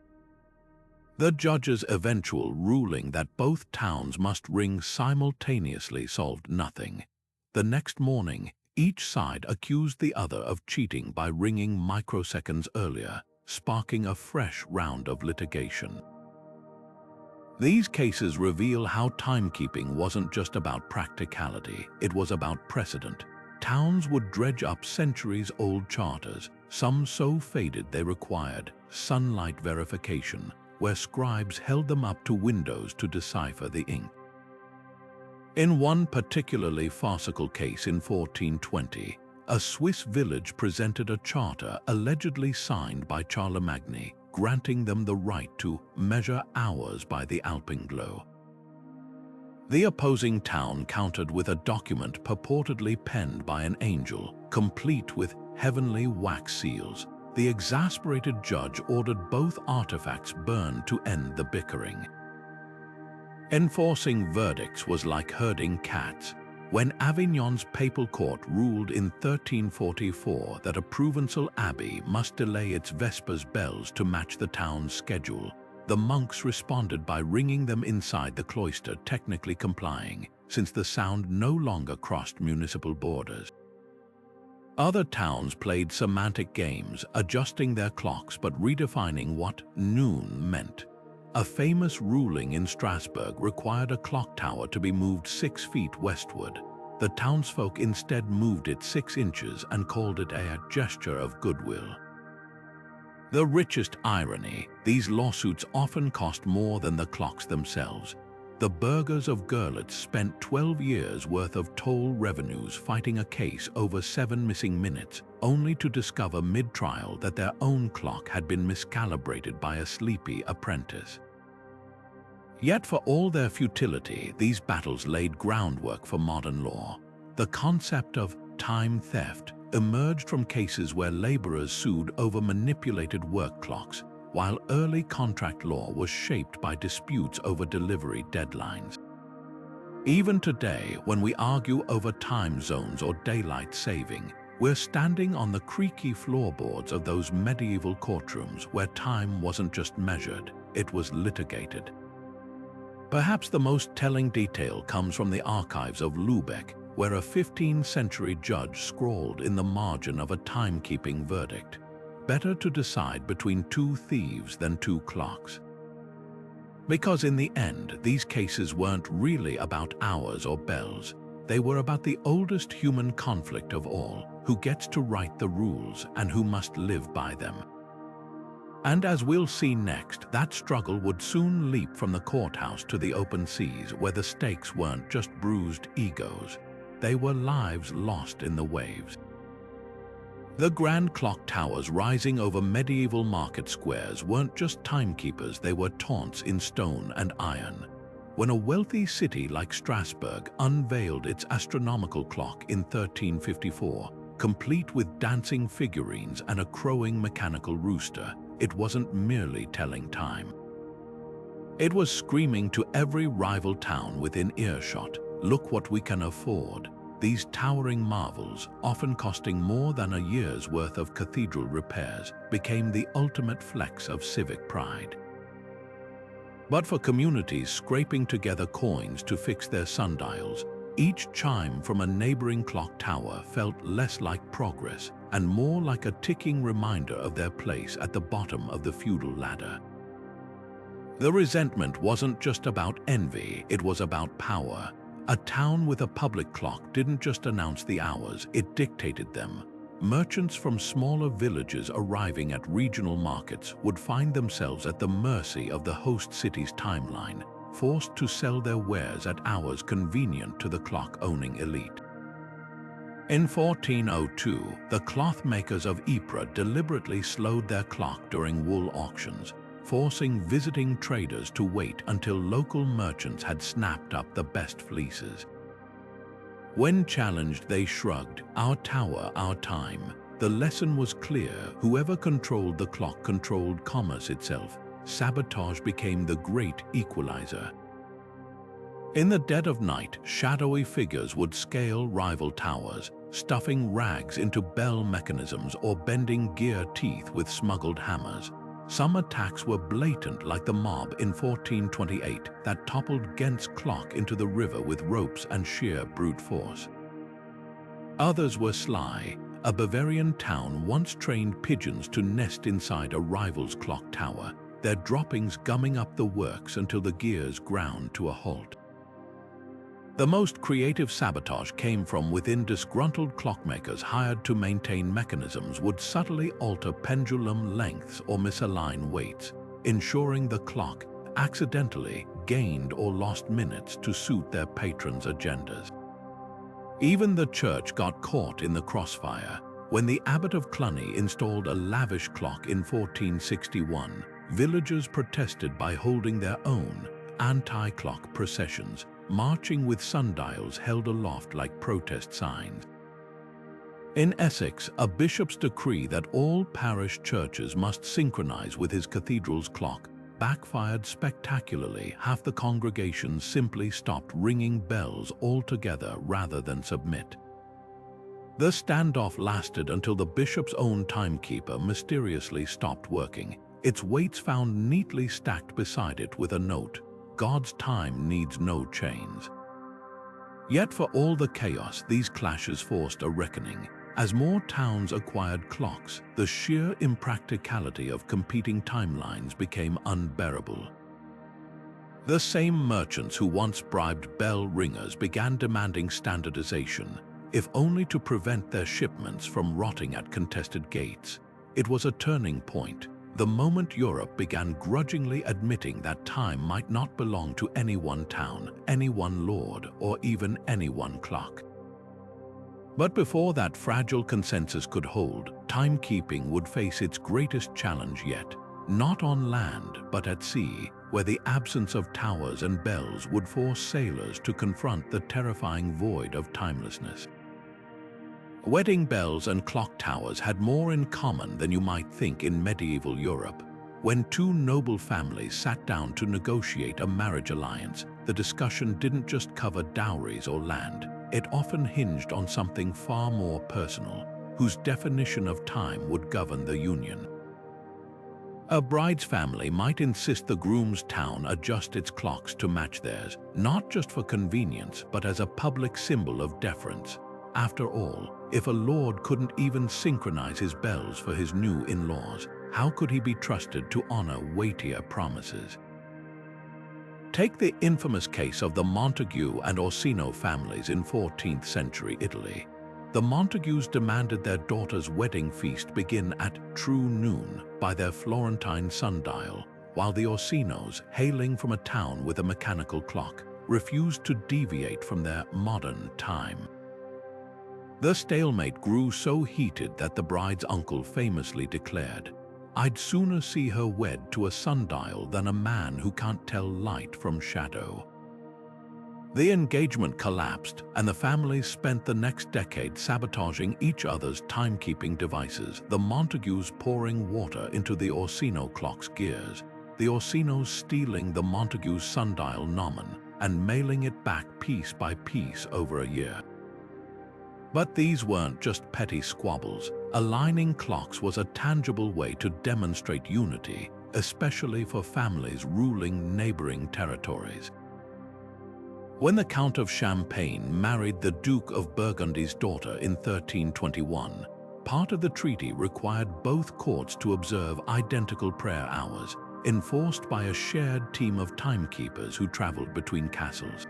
The judge's eventual ruling that both towns must ring simultaneously solved nothing. The next morning, each side accused the other of cheating by ringing microseconds earlier, sparking a fresh round of litigation. These cases reveal how timekeeping wasn't just about practicality, it was about precedent. Towns would dredge up centuries-old charters, some so faded they required sunlight verification, where scribes held them up to windows to decipher the ink. In one particularly farcical case in 1420, a Swiss village presented a charter allegedly signed by Charlemagne, granting them the right to measure hours by the alpenglow. The opposing town countered with a document purportedly penned by an angel, complete with heavenly wax seals. The exasperated judge ordered both artifacts burned to end the bickering. Enforcing verdicts was like herding cats. When Avignon's papal court ruled in 1344 that a Provençal abbey must delay its Vespers bells to match the town's schedule, the monks responded by ringing them inside the cloister, technically complying, since the sound no longer crossed municipal borders. Other towns played semantic games, adjusting their clocks but redefining what noon meant. A famous ruling in Strasbourg required a clock tower to be moved 6 feet westward. The townsfolk instead moved it 6 inches and called it a gesture of goodwill. The richest irony, these lawsuits often cost more than the clocks themselves. The burghers of Görlitz spent 12 years' worth of toll revenues fighting a case over 7 missing minutes, only to discover mid-trial that their own clock had been miscalibrated by a sleepy apprentice. Yet for all their futility, these battles laid groundwork for modern law. The concept of time theft emerged from cases where laborers sued over manipulated work clocks, while early contract law was shaped by disputes over delivery deadlines. Even today, when we argue over time zones or daylight saving, we're standing on the creaky floorboards of those medieval courtrooms where time wasn't just measured, it was litigated. Perhaps the most telling detail comes from the archives of Lübeck, where a 15th century judge scrawled in the margin of a timekeeping verdict, "Better to decide between 2 thieves than 2 clocks." Because in the end, these cases weren't really about hours or bells. They were about the oldest human conflict of all, who gets to write the rules and who must live by them. And as we'll see next, that struggle would soon leap from the courthouse to the open seas, where the stakes weren't just bruised egos. They were lives lost in the waves. The grand clock towers rising over medieval market squares weren't just timekeepers, they were taunts in stone and iron. When a wealthy city like Strasbourg unveiled its astronomical clock in 1354, complete with dancing figurines and a crowing mechanical rooster, it wasn't merely telling time. It was screaming to every rival town within earshot, "Look what we can afford." These towering marvels, often costing more than a year's worth of cathedral repairs, became the ultimate flex of civic pride. But for communities scraping together coins to fix their sundials, each chime from a neighboring clock tower felt less like progress and more like a ticking reminder of their place at the bottom of the feudal ladder. The resentment wasn't just about envy, it was about power. A town with a public clock didn't just announce the hours, it dictated them. Merchants from smaller villages arriving at regional markets would find themselves at the mercy of the host city's timeline, forced to sell their wares at hours convenient to the clock-owning elite. In 1402, the cloth makers of Ypres deliberately slowed their clock during wool auctions, forcing visiting traders to wait until local merchants had snapped up the best fleeces. When challenged, they shrugged, "Our tower, our time." The lesson was clear: whoever controlled the clock controlled commerce itself. Sabotage became the great equalizer. In the dead of night, shadowy figures would scale rival towers, stuffing rags into bell mechanisms or bending gear teeth with smuggled hammers. Some attacks were blatant, like the mob in 1428 that toppled Ghent's clock into the river with ropes and sheer brute force. Others were sly. A Bavarian town once trained pigeons to nest inside a rival's clock tower, their droppings gumming up the works until the gears ground to a halt. The most creative sabotage came from within. Disgruntled clockmakers hired to maintain mechanisms would subtly alter pendulum lengths or misalign weights, ensuring the clock accidentally gained or lost minutes to suit their patrons' agendas. Even the church got caught in the crossfire. When the abbot of Cluny installed a lavish clock in 1461, villagers protested by holding their own anti-clock processions, marching with sundials held aloft like protest signs. In Essex, a bishop's decree that all parish churches must synchronize with his cathedral's clock backfired spectacularly. Half the congregation simply stopped ringing bells altogether rather than submit. The standoff lasted until the bishop's own timekeeper mysteriously stopped working, its weights found neatly stacked beside it with a note, "God's time needs no chains." Yet for all the chaos, these clashes forced a reckoning. As more towns acquired clocks, the sheer impracticality of competing timelines became unbearable. The same merchants who once bribed bell ringers began demanding standardization, if only to prevent their shipments from rotting at contested gates. It was a turning point, the moment Europe began grudgingly admitting that time might not belong to any one town, any one lord, or even any one clock. But before that fragile consensus could hold, timekeeping would face its greatest challenge yet, not on land but at sea, where the absence of towers and bells would force sailors to confront the terrifying void of timelessness. Wedding bells and clock towers had more in common than you might think in medieval Europe. When two noble families sat down to negotiate a marriage alliance, the discussion didn't just cover dowries or land. It often hinged on something far more personal, whose definition of time would govern the union. A bride's family might insist the groom's town adjust its clocks to match theirs, not just for convenience, but as a public symbol of deference. After all, if a lord couldn't even synchronize his bells for his new in-laws, how could he be trusted to honor weightier promises? Take the infamous case of the Montague and Orsino families in 14th century Italy. The Montagues demanded their daughter's wedding feast begin at true noon by their Florentine sundial, while the Orsinos, hailing from a town with a mechanical clock, refused to deviate from their modern time. The stalemate grew so heated that the bride's uncle famously declared, "I'd sooner see her wed to a sundial than a man who can't tell light from shadow." The engagement collapsed, and the families spent the next decade sabotaging each other's timekeeping devices, the Montagues pouring water into the Orsino clock's gears, the Orsinos stealing the Montagues' sundial gnomon and mailing it back piece by piece over a year. But these weren't just petty squabbles. Aligning clocks was a tangible way to demonstrate unity, especially for families ruling neighboring territories. When the Count of Champagne married the Duke of Burgundy's daughter in 1321, part of the treaty required both courts to observe identical prayer hours, enforced by a shared team of timekeepers who traveled between castles.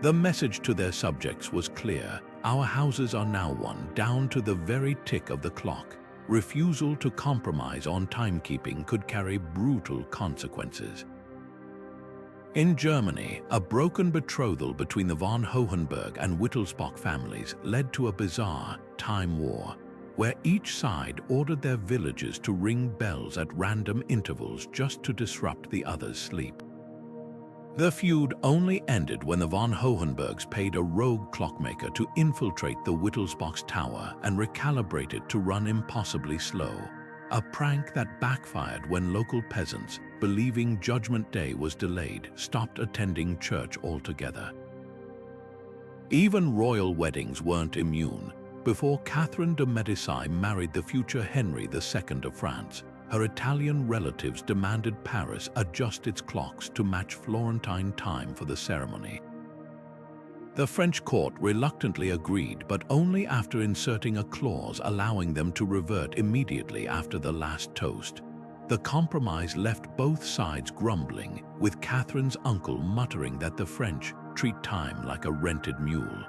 The message to their subjects was clear: our houses are now one, down to the very tick of the clock. Refusal to compromise on timekeeping could carry brutal consequences. In Germany, a broken betrothal between the von Hohenberg and Wittelsbach families led to a bizarre time war, where each side ordered their villagers to ring bells at random intervals just to disrupt the other's sleep. The feud only ended when the von Hohenbergs paid a rogue clockmaker to infiltrate the Wittelsbach's tower and recalibrate it to run impossibly slow, a prank that backfired when local peasants, believing Judgment Day was delayed, stopped attending church altogether. Even royal weddings weren't immune. Before Catherine de' Medici married the future Henry II of France, her Italian relatives demanded Paris adjust its clocks to match Florentine time for the ceremony. The French court reluctantly agreed, but only after inserting a clause allowing them to revert immediately after the last toast. The compromise left both sides grumbling, with Catherine's uncle muttering that the French treat time like a rented mule.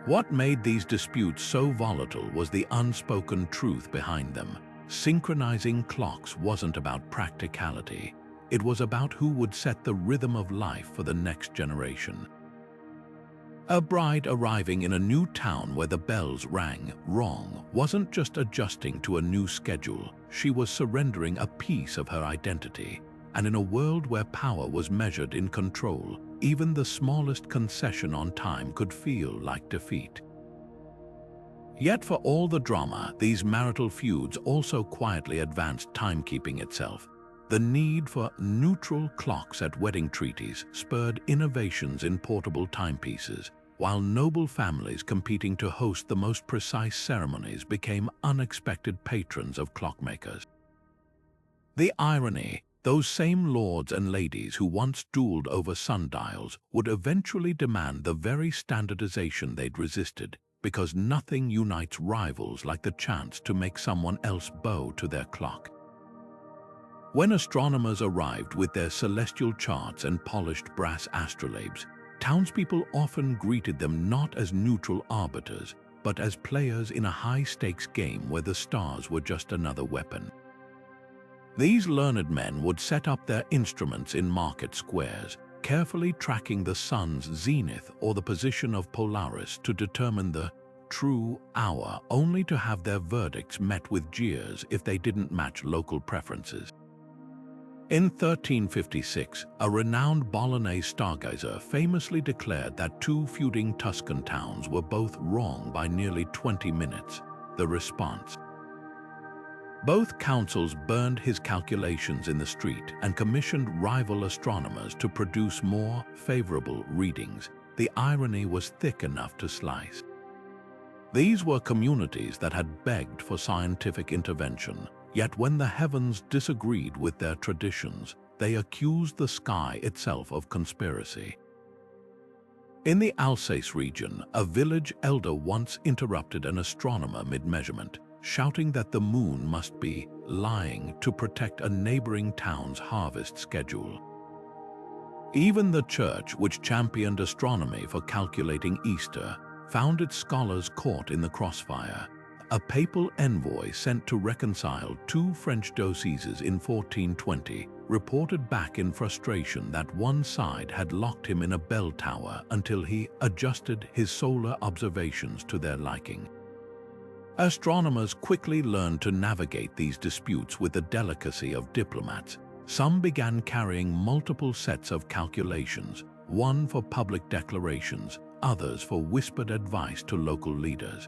What made these disputes so volatile was the unspoken truth behind them. Synchronizing clocks wasn't about practicality. It was about who would set the rhythm of life for the next generation. A bride arriving in a new town where the bells rang wrong wasn't just adjusting to a new schedule, she was surrendering a piece of her identity. And in a world where power was measured in control, even the smallest concession on time could feel like defeat. Yet for all the drama, these marital feuds also quietly advanced timekeeping itself. The need for neutral clocks at wedding treaties spurred innovations in portable timepieces, while noble families competing to host the most precise ceremonies became unexpected patrons of clockmakers. The irony: those same lords and ladies who once dueled over sundials would eventually demand the very standardization they'd resisted, because nothing unites rivals like the chance to make someone else bow to their clock. When astronomers arrived with their celestial charts and polished brass astrolabes, townspeople often greeted them not as neutral arbiters, but as players in a high-stakes game where the stars were just another weapon. These learned men would set up their instruments in market squares, carefully tracking the sun's zenith or the position of Polaris to determine the true hour, only to have their verdicts met with jeers if they didn't match local preferences. In 1356, a renowned Bolognese stargazer famously declared that two feuding Tuscan towns were both wrong by nearly 20 minutes. The response: both councils burned his calculations in the street and commissioned rival astronomers to produce more favorable readings. The irony was thick enough to slice. These were communities that had begged for scientific intervention, yet when the heavens disagreed with their traditions, they accused the sky itself of conspiracy. In the Alsace region, a village elder once interrupted an astronomer mid-measurement, shouting that the moon must be lying to protect a neighboring town's harvest schedule. Even the church, which championed astronomy for calculating Easter, found its scholars caught in the crossfire. A papal envoy sent to reconcile two French dioceses in 1420 reported back in frustration that one side had locked him in a bell tower until he adjusted his solar observations to their liking. Astronomers quickly learned to navigate these disputes with the delicacy of diplomats. Some began carrying multiple sets of calculations, one for public declarations, others for whispered advice to local leaders.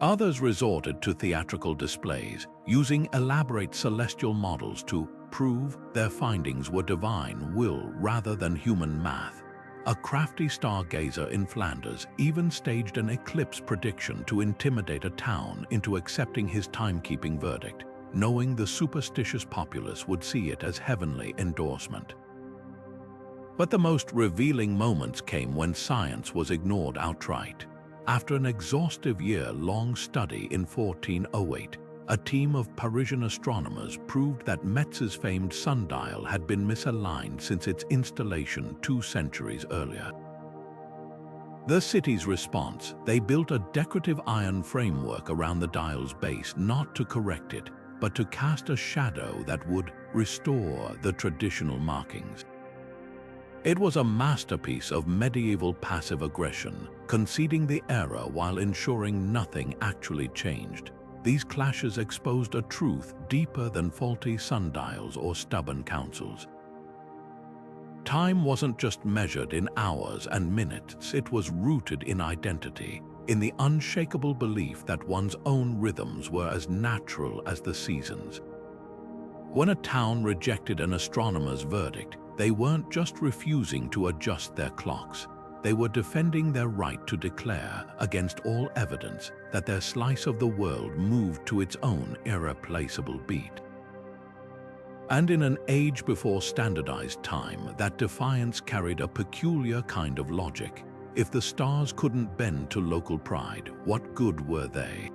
Others resorted to theatrical displays, using elaborate celestial models to prove their findings were divine will rather than human math. A crafty stargazer in Flanders even staged an eclipse prediction to intimidate a town into accepting his timekeeping verdict, knowing the superstitious populace would see it as heavenly endorsement. But the most revealing moments came when science was ignored outright. After an exhaustive year-long study in 1408, a team of Parisian astronomers proved that Metz's famed sundial had been misaligned since its installation 2 centuries earlier. The city's response: they built a decorative iron framework around the dial's base, not to correct it, but to cast a shadow that would restore the traditional markings. It was a masterpiece of medieval passive aggression, conceding the error while ensuring nothing actually changed. These clashes exposed a truth deeper than faulty sundials or stubborn councils. Time wasn't just measured in hours and minutes, it was rooted in identity, in the unshakable belief that one's own rhythms were as natural as the seasons. When a town rejected an astronomer's verdict, they weren't just refusing to adjust their clocks. they were defending their right to declare, against all evidence, that their slice of the world moved to its own irreplaceable beat. And in an age before standardized time, that defiance carried a peculiar kind of logic. If the stars couldn't bend to local pride, what good were they?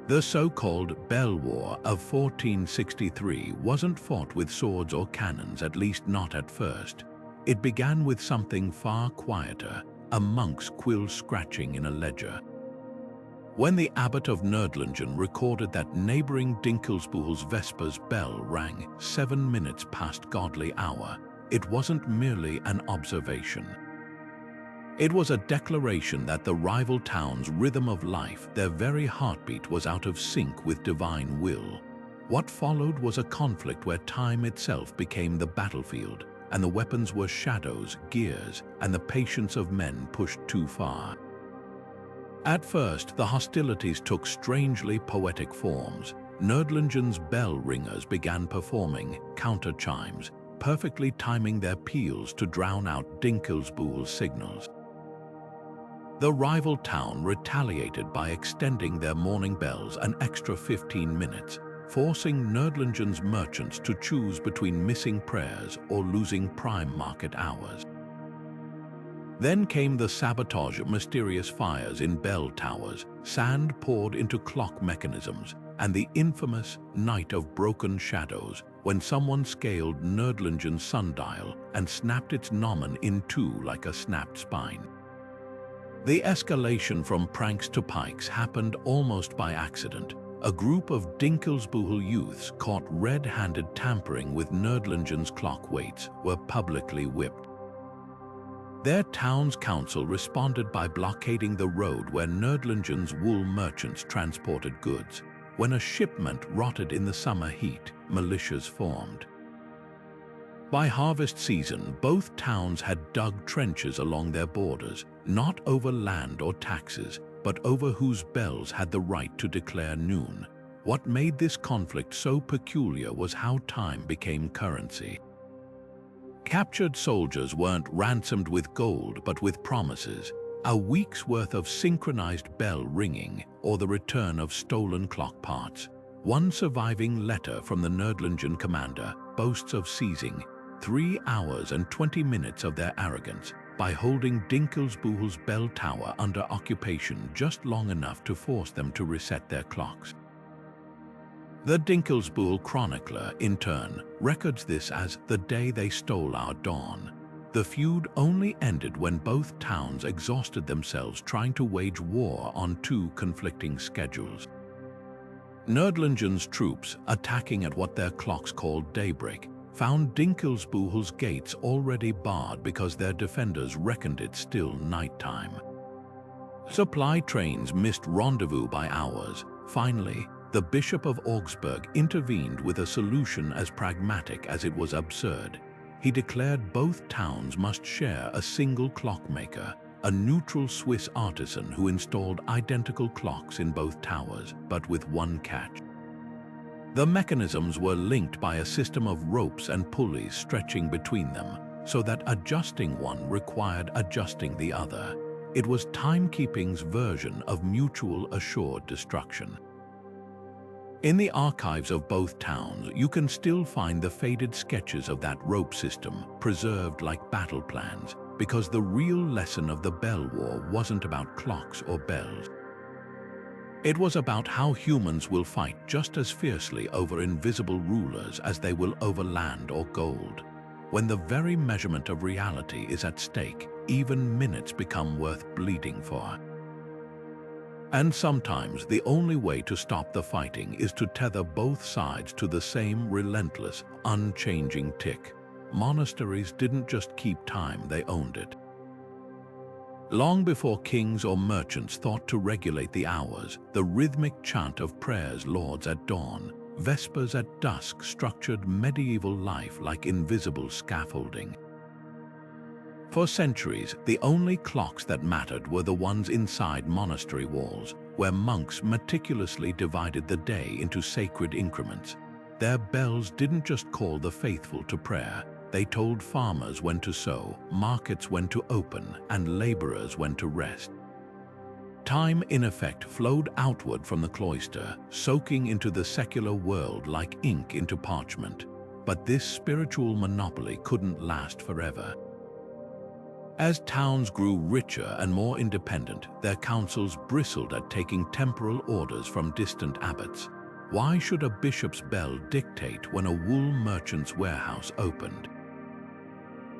The so-called Bell War of 1463 wasn't fought with swords or cannons, at least not at first. It began with something far quieter, a monk's quill scratching in a ledger. When the abbot of Nördlingen recorded that neighboring Dinkelsbühel's Vespers bell rang 7 minutes past godly hour, it wasn't merely an observation. It was a declaration that the rival town's rhythm of life, their very heartbeat, was out of sync with divine will. What followed was a conflict where time itself became the battlefield, and the weapons were shadows, gears, and the patience of men pushed too far. At first, the hostilities took strangely poetic forms. Nördlingen's bell ringers began performing counter-chimes, perfectly timing their peals to drown out Dinkelsbühel's signals. The rival town retaliated by extending their morning bells an extra 15 minutes, forcing Nördlingen's merchants to choose between missing prayers or losing prime market hours. Then came the sabotage of mysterious fires in bell towers, sand poured into clock mechanisms, and the infamous Night of Broken Shadows, when someone scaled Nördlingen's sundial and snapped its gnomon in two like a snapped spine. The escalation from pranks to pikes happened almost by accident. A group of Dinkelsbühel youths caught red-handed tampering with Nördlingen's clock weights were publicly whipped. Their town's council responded by blockading the road where Nördlingen's wool merchants transported goods. When a shipment rotted in the summer heat, militias formed. By harvest season, both towns had dug trenches along their borders, not over land or taxes, but over whose bells had the right to declare noon. What made this conflict so peculiar was how time became currency. Captured soldiers weren't ransomed with gold, but with promises, a week's worth of synchronized bell ringing, or the return of stolen clock parts. One surviving letter from the Nördlingen commander boasts of seizing 3 hours and 20 minutes of their arrogance by holding Dinkelsbühel's bell tower under occupation just long enough to force them to reset their clocks. The Dinkelsbühel chronicler, in turn, records this as the day they stole our dawn. The feud only ended when both towns exhausted themselves trying to wage war on two conflicting schedules. Nördlingen's troops, attacking at what their clocks called daybreak, found Dinkelsbühel's gates already barred because their defenders reckoned it still nighttime. Supply trains missed rendezvous by hours. Finally, the Bishop of Augsburg intervened with a solution as pragmatic as it was absurd. He declared both towns must share a single clockmaker, a neutral Swiss artisan who installed identical clocks in both towers, but with one catch. The mechanisms were linked by a system of ropes and pulleys stretching between them, so that adjusting one required adjusting the other. It was timekeeping's version of mutual assured destruction. In the archives of both towns, you can still find the faded sketches of that rope system, preserved like battle plans, because the real lesson of the Bell War wasn't about clocks or bells. It was about how humans will fight just as fiercely over invisible rulers as they will over land or gold. When the very measurement of reality is at stake, even minutes become worth bleeding for. And sometimes the only way to stop the fighting is to tether both sides to the same relentless, unchanging tick. Monasteries didn't just keep time, they owned it. Long before kings or merchants thought to regulate the hours, the rhythmic chant of prayers lords at dawn, vespers at dusk structured medieval life like invisible scaffolding. For centuries, the only clocks that mattered were the ones inside monastery walls, where monks meticulously divided the day into sacred increments. Their bells didn't just call the faithful to prayer, They told farmers when to sow, markets when to open, and laborers when to rest. Time, in effect, flowed outward from the cloister, soaking into the secular world like ink into parchment. But this spiritual monopoly couldn't last forever. As towns grew richer and more independent, their councils bristled at taking temporal orders from distant abbots. Why should a bishop's bell dictate when a wool merchant's warehouse opened?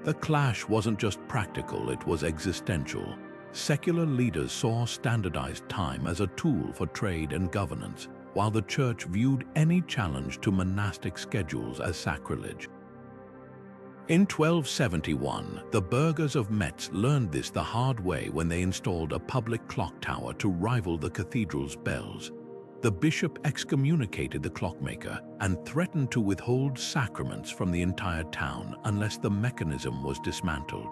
The clash wasn't just practical, it was existential. Secular leaders saw standardized time as a tool for trade and governance, while the church viewed any challenge to monastic schedules as sacrilege. In 1271, the burghers of Metz learned this the hard way when they installed a public clock tower to rival the cathedral's bells. The bishop excommunicated the clockmaker and threatened to withhold sacraments from the entire town unless the mechanism was dismantled.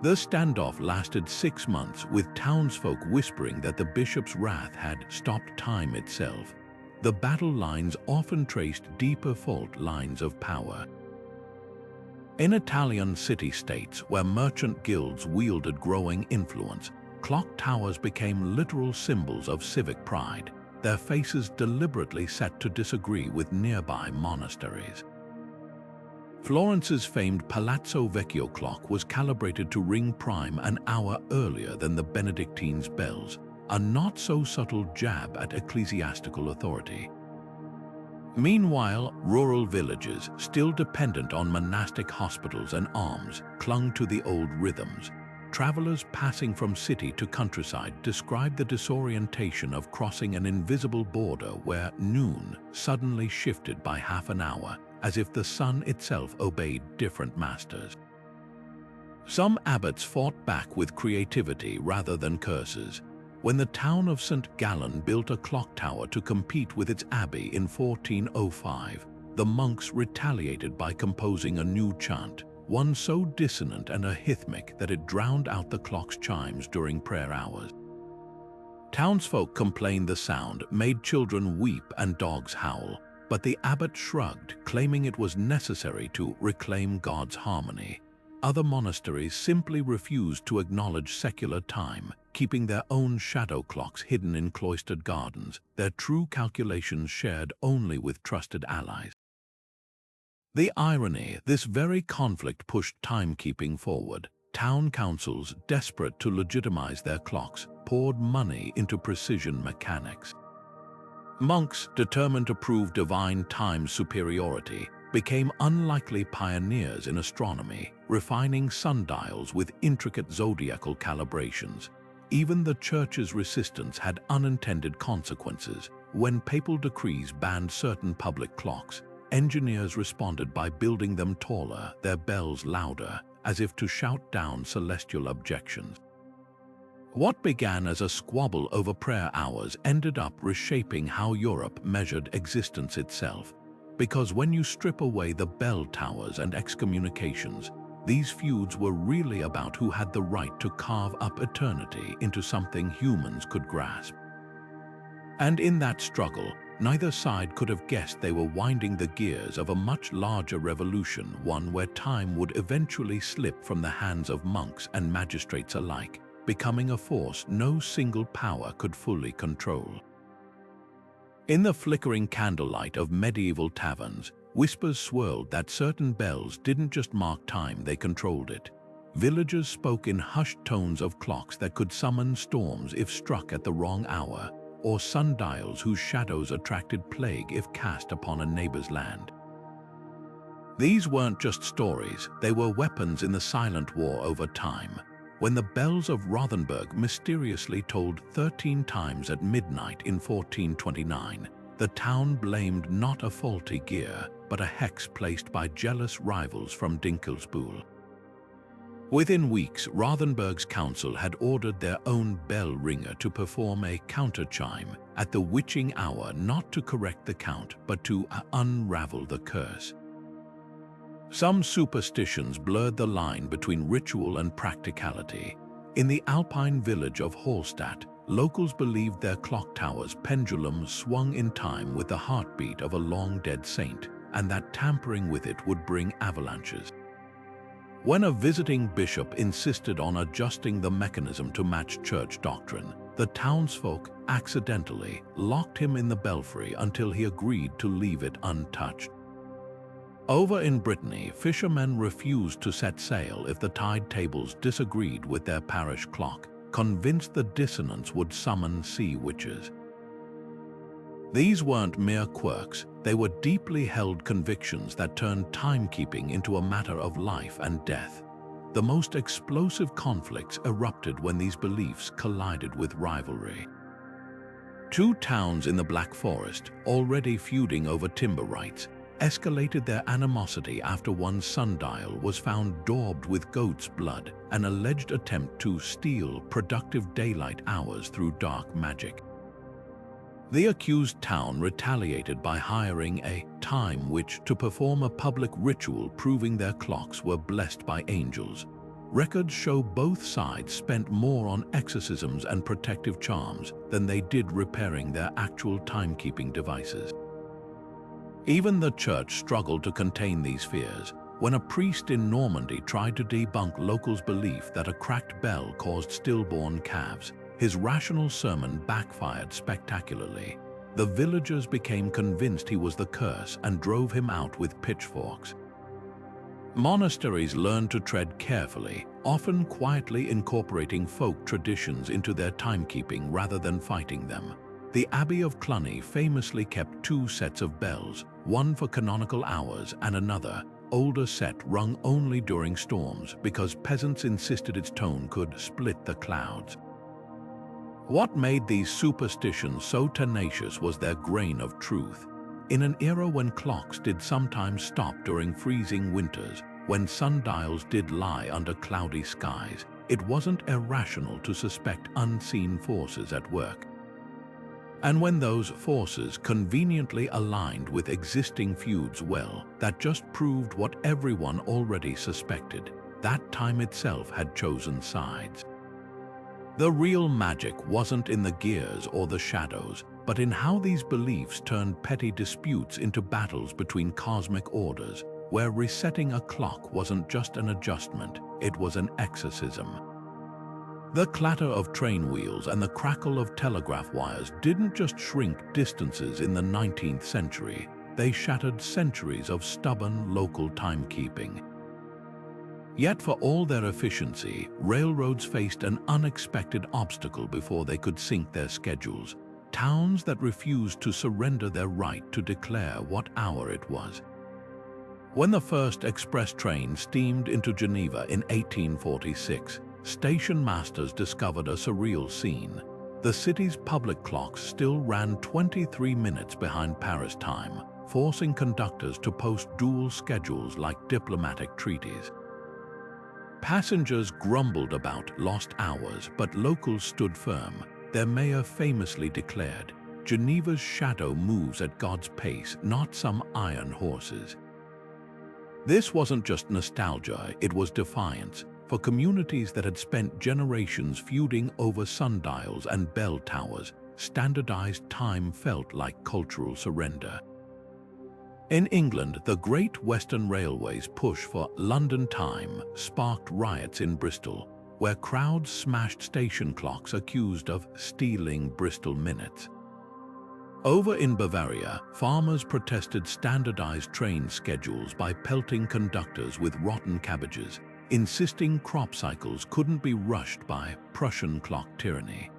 The standoff lasted 6 months, with townsfolk whispering that the bishop's wrath had stopped time itself. The battle lines often traced deeper fault lines of power. In Italian city-states, where merchant guilds wielded growing influence, clock towers became literal symbols of civic pride, their faces deliberately set to disagree with nearby monasteries. Florence's famed Palazzo Vecchio clock was calibrated to ring prime an hour earlier than the Benedictine's bells, a not-so-subtle jab at ecclesiastical authority. Meanwhile, rural villages, still dependent on monastic hospitals and alms, clung to the old rhythms. Travelers passing from city to countryside described the disorientation of crossing an invisible border where noon suddenly shifted by half an hour, as if the sun itself obeyed different masters. Some abbots fought back with creativity rather than curses. When the town of St. Gallen built a clock tower to compete with its abbey in 1405, the monks retaliated by composing a new chant, one so dissonant and arrhythmic that it drowned out the clock's chimes during prayer hours. Townsfolk complained the sound made children weep and dogs howl, but the abbot shrugged, claiming it was necessary to reclaim God's harmony. Other monasteries simply refused to acknowledge secular time, keeping their own shadow clocks hidden in cloistered gardens, their true calculations shared only with trusted allies. The irony, this very conflict pushed timekeeping forward. Town councils, desperate to legitimize their clocks, poured money into precision mechanics. Monks, determined to prove divine time superiority, became unlikely pioneers in astronomy, refining sundials with intricate zodiacal calibrations. Even the church's resistance had unintended consequences. When papal decrees banned certain public clocks, engineers responded by building them taller, their bells louder, as if to shout down celestial objections. What began as a squabble over prayer hours ended up reshaping how Europe measured existence itself. Because when you strip away the bell towers and excommunications, these feuds were really about who had the right to carve up eternity into something humans could grasp. And in that struggle, neither side could have guessed they were winding the gears of a much larger revolution, one where time would eventually slip from the hands of monks and magistrates alike, becoming a force no single power could fully control. In the flickering candlelight of medieval taverns, whispers swirled that certain bells didn't just mark time, they controlled it. Villagers spoke in hushed tones of clocks that could summon storms if struck at the wrong hour, or sundials whose shadows attracted plague if cast upon a neighbor's land. These weren't just stories, they were weapons in the silent war over time. When the bells of Rothenburg mysteriously tolled 13 times at midnight in 1429, the town blamed not a faulty gear, but a hex placed by jealous rivals from Dinkelsbühl. Within weeks, Rothenburg's council had ordered their own bell ringer to perform a counter-chime at the witching hour, not to correct the count, but to unravel the curse. Some superstitions blurred the line between ritual and practicality. In the Alpine village of Hallstatt, locals believed their clock tower's pendulum swung in time with the heartbeat of a long-dead saint, and that tampering with it would bring avalanches. When a visiting bishop insisted on adjusting the mechanism to match church doctrine, the townsfolk accidentally locked him in the belfry until he agreed to leave it untouched. Over in Brittany, fishermen refused to set sail if the tide tables disagreed with their parish clock, convinced the dissonance would summon sea witches. These weren't mere quirks, they were deeply held convictions that turned timekeeping into a matter of life and death. The most explosive conflicts erupted when these beliefs collided with rivalry. Two towns in the Black Forest, already feuding over timber rights, escalated their animosity after one sundial was found daubed with goat's blood, an alleged attempt to steal productive daylight hours through dark magic. The accused town retaliated by hiring a time witch to perform a public ritual proving their clocks were blessed by angels. Records show both sides spent more on exorcisms and protective charms than they did repairing their actual timekeeping devices. Even the church struggled to contain these fears. When a priest in Normandy tried to debunk locals' belief that a cracked bell caused stillborn calves, his rational sermon backfired spectacularly. The villagers became convinced he was the curse and drove him out with pitchforks. Monasteries learned to tread carefully, often quietly incorporating folk traditions into their timekeeping rather than fighting them. The Abbey of Cluny famously kept two sets of bells, one for canonical hours and another, older set rung only during storms because peasants insisted its tone could split the clouds. What made these superstitions so tenacious was their grain of truth. In an era when clocks did sometimes stop during freezing winters, when sundials did lie under cloudy skies, it wasn't irrational to suspect unseen forces at work. And when those forces conveniently aligned with existing feuds, well, that just proved what everyone already suspected. That time itself had chosen sides. The real magic wasn't in the gears or the shadows, but in how these beliefs turned petty disputes into battles between cosmic orders, where resetting a clock wasn't just an adjustment, it was an exorcism. The clatter of train wheels and the crackle of telegraph wires didn't just shrink distances in the 19th century, they shattered centuries of stubborn local timekeeping. Yet for all their efficiency, railroads faced an unexpected obstacle before they could sync their schedules: towns that refused to surrender their right to declare what hour it was. When the first express train steamed into Geneva in 1846, station masters discovered a surreal scene. The city's public clocks still ran 23 minutes behind Paris time, forcing conductors to post dual schedules like diplomatic treaties. Passengers grumbled about lost hours, but locals stood firm. Their mayor famously declared, "Geneva's shadow moves at God's pace, not some iron horses." This wasn't just nostalgia, it was defiance. For communities that had spent generations feuding over sundials and bell towers, standardized time felt like cultural surrender. In England, the Great Western Railway's push for London time sparked riots in Bristol, where crowds smashed station clocks accused of stealing Bristol minutes. Over in Bavaria, farmers protested standardized train schedules by pelting conductors with rotten cabbages, insisting crop cycles couldn't be rushed by Prussian clock tyranny.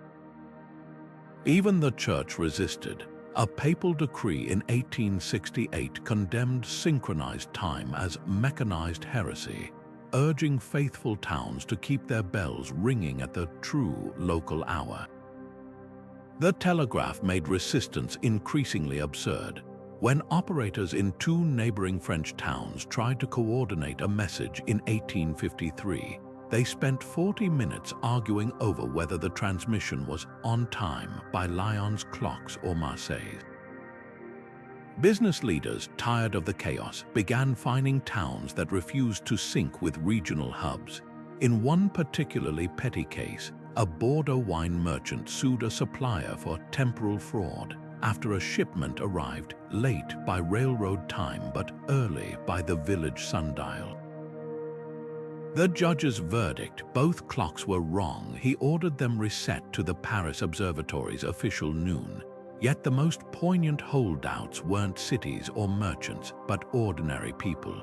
Even the church resisted. A papal decree in 1868 condemned synchronized time as mechanized heresy, urging faithful towns to keep their bells ringing at the true local hour. The telegraph made resistance increasingly absurd. When operators in two neighboring French towns tried to coordinate a message in 1853, they spent 40 minutes arguing over whether the transmission was on time by Lyon's clocks or Marseille's. Business leaders, tired of the chaos, began finding towns that refused to sync with regional hubs. In one particularly petty case, a Bordeaux wine merchant sued a supplier for temporal fraud, after a shipment arrived late by railroad time but early by the village sundial. The judge's verdict, both clocks were wrong. He ordered them reset to the Paris Observatory's official noon. Yet the most poignant holdouts weren't cities or merchants, but ordinary people.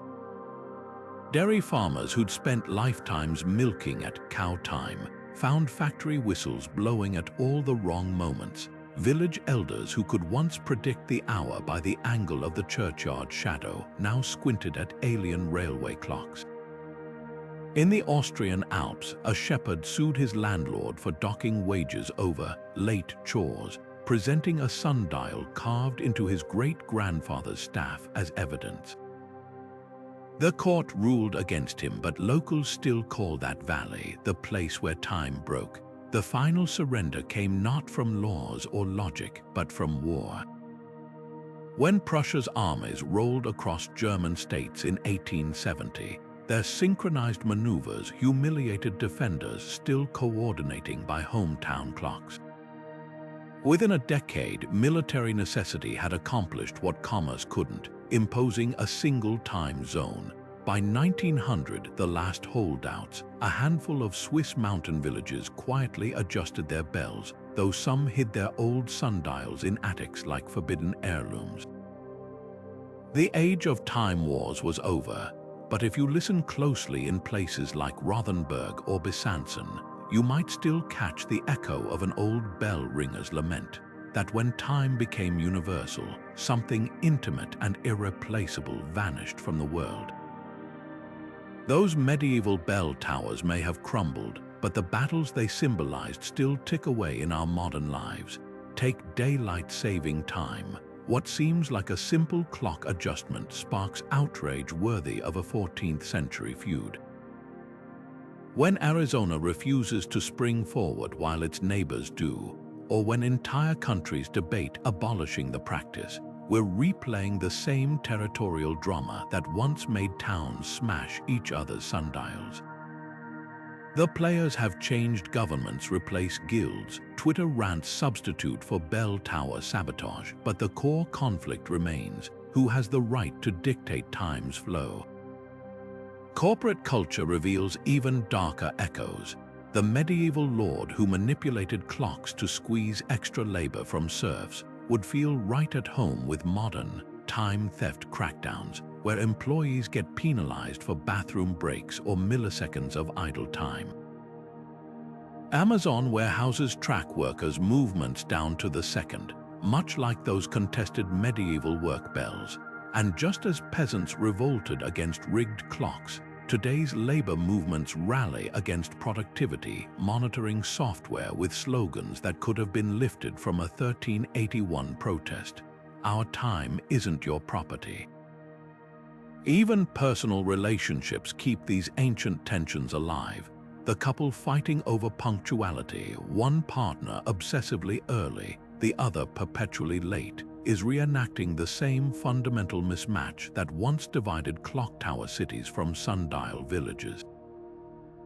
Dairy farmers who'd spent lifetimes milking at cow time found factory whistles blowing at all the wrong moments. Village elders who could once predict the hour by the angle of the churchyard shadow now squinted at alien railway clocks. In the Austrian Alps, a shepherd sued his landlord for docking wages over late chores, presenting a sundial carved into his great-grandfather's staff as evidence. The court ruled against him, but locals still call that valley the place where time broke. The final surrender came not from laws or logic, but from war. When Prussia's armies rolled across German states in 1870, their synchronized maneuvers humiliated defenders still coordinating by hometown clocks. Within a decade, military necessity had accomplished what commerce couldn't, imposing a single time zone. By 1900, the last holdouts, a handful of Swiss mountain villages, quietly adjusted their bells, though some hid their old sundials in attics like forbidden heirlooms. The age of time wars was over. But if you listen closely in places like Rothenburg or Besançon, you might still catch the echo of an old bell ringer's lament, that when time became universal, something intimate and irreplaceable vanished from the world. Those medieval bell towers may have crumbled, but the battles they symbolized still tick away in our modern lives. Take daylight saving time. What seems like a simple clock adjustment sparks outrage worthy of a 14th century feud. When Arizona refuses to spring forward while its neighbors do, or when entire countries debate abolishing the practice, we're replaying the same territorial drama that once made towns smash each other's sundials. The players have changed, governments replace guilds, Twitter rants substitute for bell tower sabotage, but the core conflict remains: who has the right to dictate time's flow? Corporate culture reveals even darker echoes. The medieval lord who manipulated clocks to squeeze extra labor from serfs would feel right at home with modern time theft crackdowns, where employees get penalized for bathroom breaks or milliseconds of idle time. Amazon warehouses track workers' movements down to the second, much like those contested medieval work bells. And just as peasants revolted against rigged clocks, today's labor movements rally against productivity monitoring software with slogans that could have been lifted from a 1381 protest. Our time isn't your property. Even personal relationships keep these ancient tensions alive. The couple fighting over punctuality, one partner obsessively early, the other perpetually late, is reenacting the same fundamental mismatch that once divided clock tower cities from sundial villages.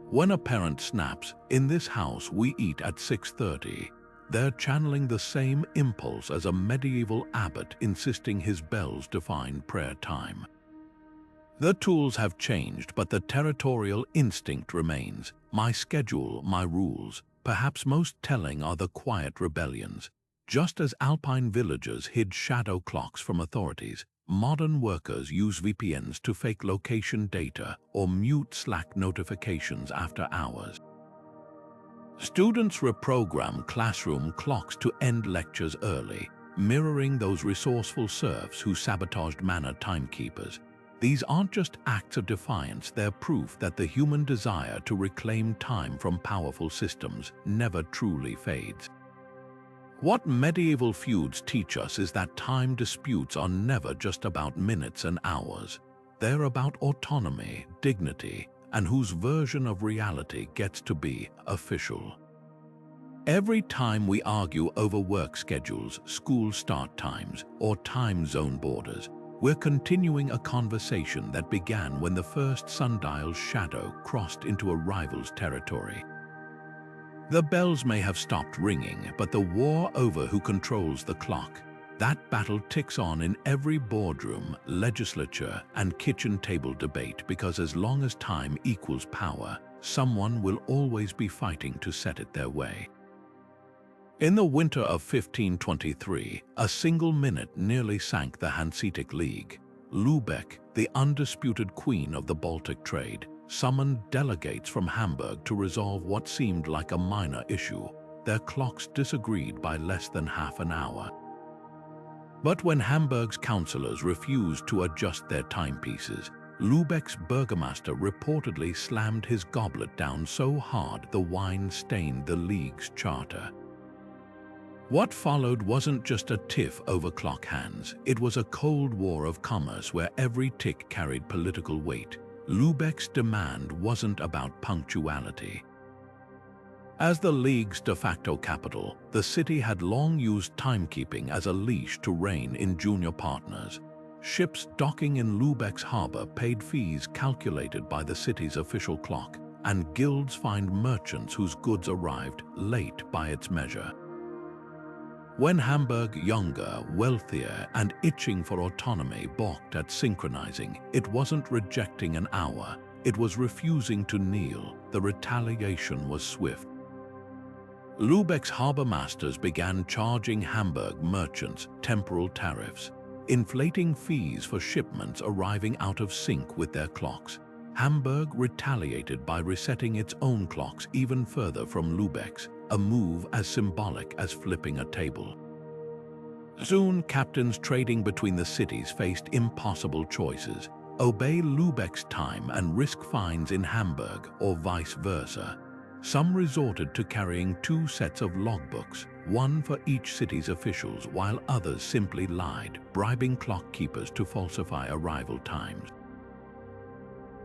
When a parent snaps, "In this house we eat at 6:30, they're channeling the same impulse as a medieval abbot insisting his bells define prayer time. The tools have changed, but the territorial instinct remains. My schedule, my rules. Perhaps most telling are the quiet rebellions. Just as Alpine villagers hid shadow clocks from authorities, modern workers use VPNs to fake location data or mute Slack notifications after hours. Students reprogram classroom clocks to end lectures early, mirroring those resourceful serfs who sabotaged manor timekeepers. These aren't just acts of defiance, they're proof that the human desire to reclaim time from powerful systems never truly fades. What medieval feuds teach us is that time disputes are never just about minutes and hours. They're about autonomy, dignity, and whose version of reality gets to be official. Every time we argue over work schedules, school start times, or time zone borders, we're continuing a conversation that began when the first sundial's shadow crossed into a rival's territory. The bells may have stopped ringing, but the war over who controls the clock, That battle ticks on in every boardroom, legislature, and kitchen table debate because as long as time equals power, someone will always be fighting to set it their way. In the winter of 1523, a single minute nearly sank the Hanseitic League. Lübeck, the undisputed queen of the Baltic trade, summoned delegates from Hamburg to resolve what seemed like a minor issue. Their clocks disagreed by less than half an hour. But when Hamburg's councillors refused to adjust their timepieces, Lübeck's burgomaster reportedly slammed his goblet down so hard the wine stained the league's charter. What followed wasn't just a tiff over clock hands, it was a cold war of commerce where every tick carried political weight. Lübeck's demand wasn't about punctuality. As the League's de facto capital, the city had long used timekeeping as a leash to rein in junior partners. Ships docking in Lübeck's harbor paid fees calculated by the city's official clock, and guilds fined merchants whose goods arrived late by its measure. When Hamburg, younger, wealthier, and itching for autonomy, balked at synchronizing, it wasn't rejecting an hour, it was refusing to kneel. The retaliation was swift. Lübeck's harbor masters began charging Hamburg merchants temporal tariffs, inflating fees for shipments arriving out of sync with their clocks. Hamburg retaliated by resetting its own clocks even further from Lübeck's, a move as symbolic as flipping a table. Soon, captains trading between the cities faced impossible choices: obey Lübeck's time and risk fines in Hamburg, or vice versa. Some resorted to carrying 2 sets of logbooks, one for each city's officials, while others simply lied, bribing clock keepers to falsify arrival times.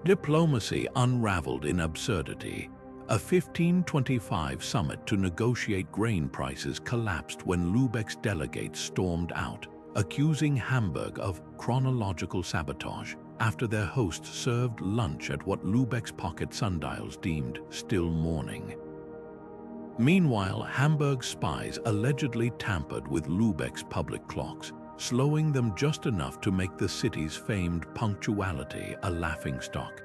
Diplomacy unraveled in absurdity. A 1525 summit to negotiate grain prices collapsed when Lübeck's delegates stormed out, accusing Hamburg of chronological sabotage after their host served lunch at what Lübeck's pocket sundials deemed still morning. Meanwhile, Hamburg's spies allegedly tampered with Lübeck's public clocks, slowing them just enough to make the city's famed punctuality a laughingstock.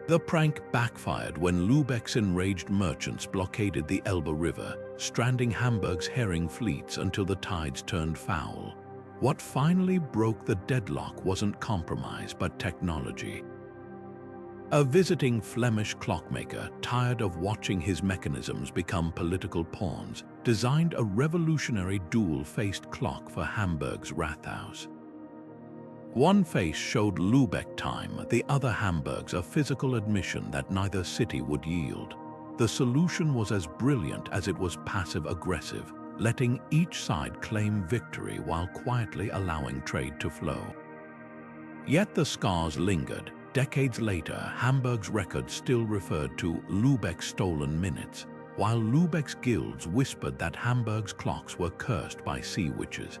The prank backfired when Lübeck's enraged merchants blockaded the Elbe River, stranding Hamburg's herring fleets until the tides turned foul. What finally broke the deadlock wasn't compromise but technology. A visiting Flemish clockmaker, tired of watching his mechanisms become political pawns, designed a revolutionary dual-faced clock for Hamburg's Rathaus. One face showed Lübeck time, the other Hamburg's, a physical admission that neither city would yield. The solution was as brilliant as it was passive-aggressive, letting each side claim victory while quietly allowing trade to flow. Yet the scars lingered. Decades later, Hamburg's record still referred to Lübeck's stolen minutes, while Lübeck's guilds whispered that Hamburg's clocks were cursed by sea witches.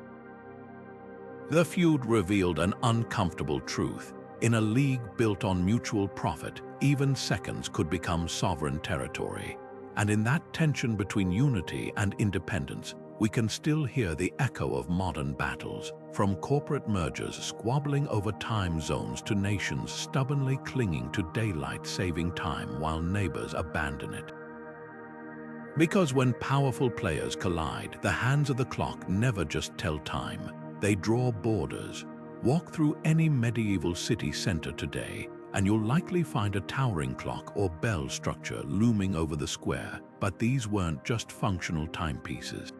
The feud revealed an uncomfortable truth. In a league built on mutual profit, even seconds could become sovereign territory. And in that tension between unity and independence, we can still hear the echo of modern battles, from corporate mergers squabbling over time zones to nations stubbornly clinging to daylight saving time while neighbors abandon it. Because when powerful players collide, the hands of the clock never just tell time, they draw borders. Walk through any medieval city center today, and you'll likely find a towering clock or bell structure looming over the square, but these weren't just functional timepieces.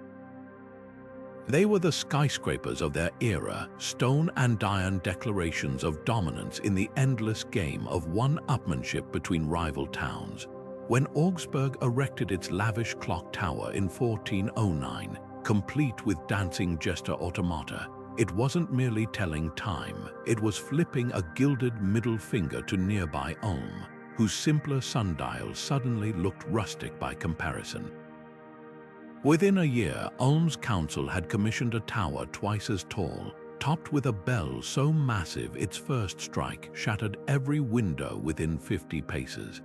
They were the skyscrapers of their era, stone and iron declarations of dominance in the endless game of one-upmanship between rival towns. When Augsburg erected its lavish clock tower in 1409, complete with dancing jester automata, it wasn't merely telling time, it was flipping a gilded middle finger to nearby Ulm, whose simpler sundials suddenly looked rustic by comparison. Within a year, Ulm's council had commissioned a tower twice as tall, topped with a bell so massive its first strike shattered every window within 50 paces.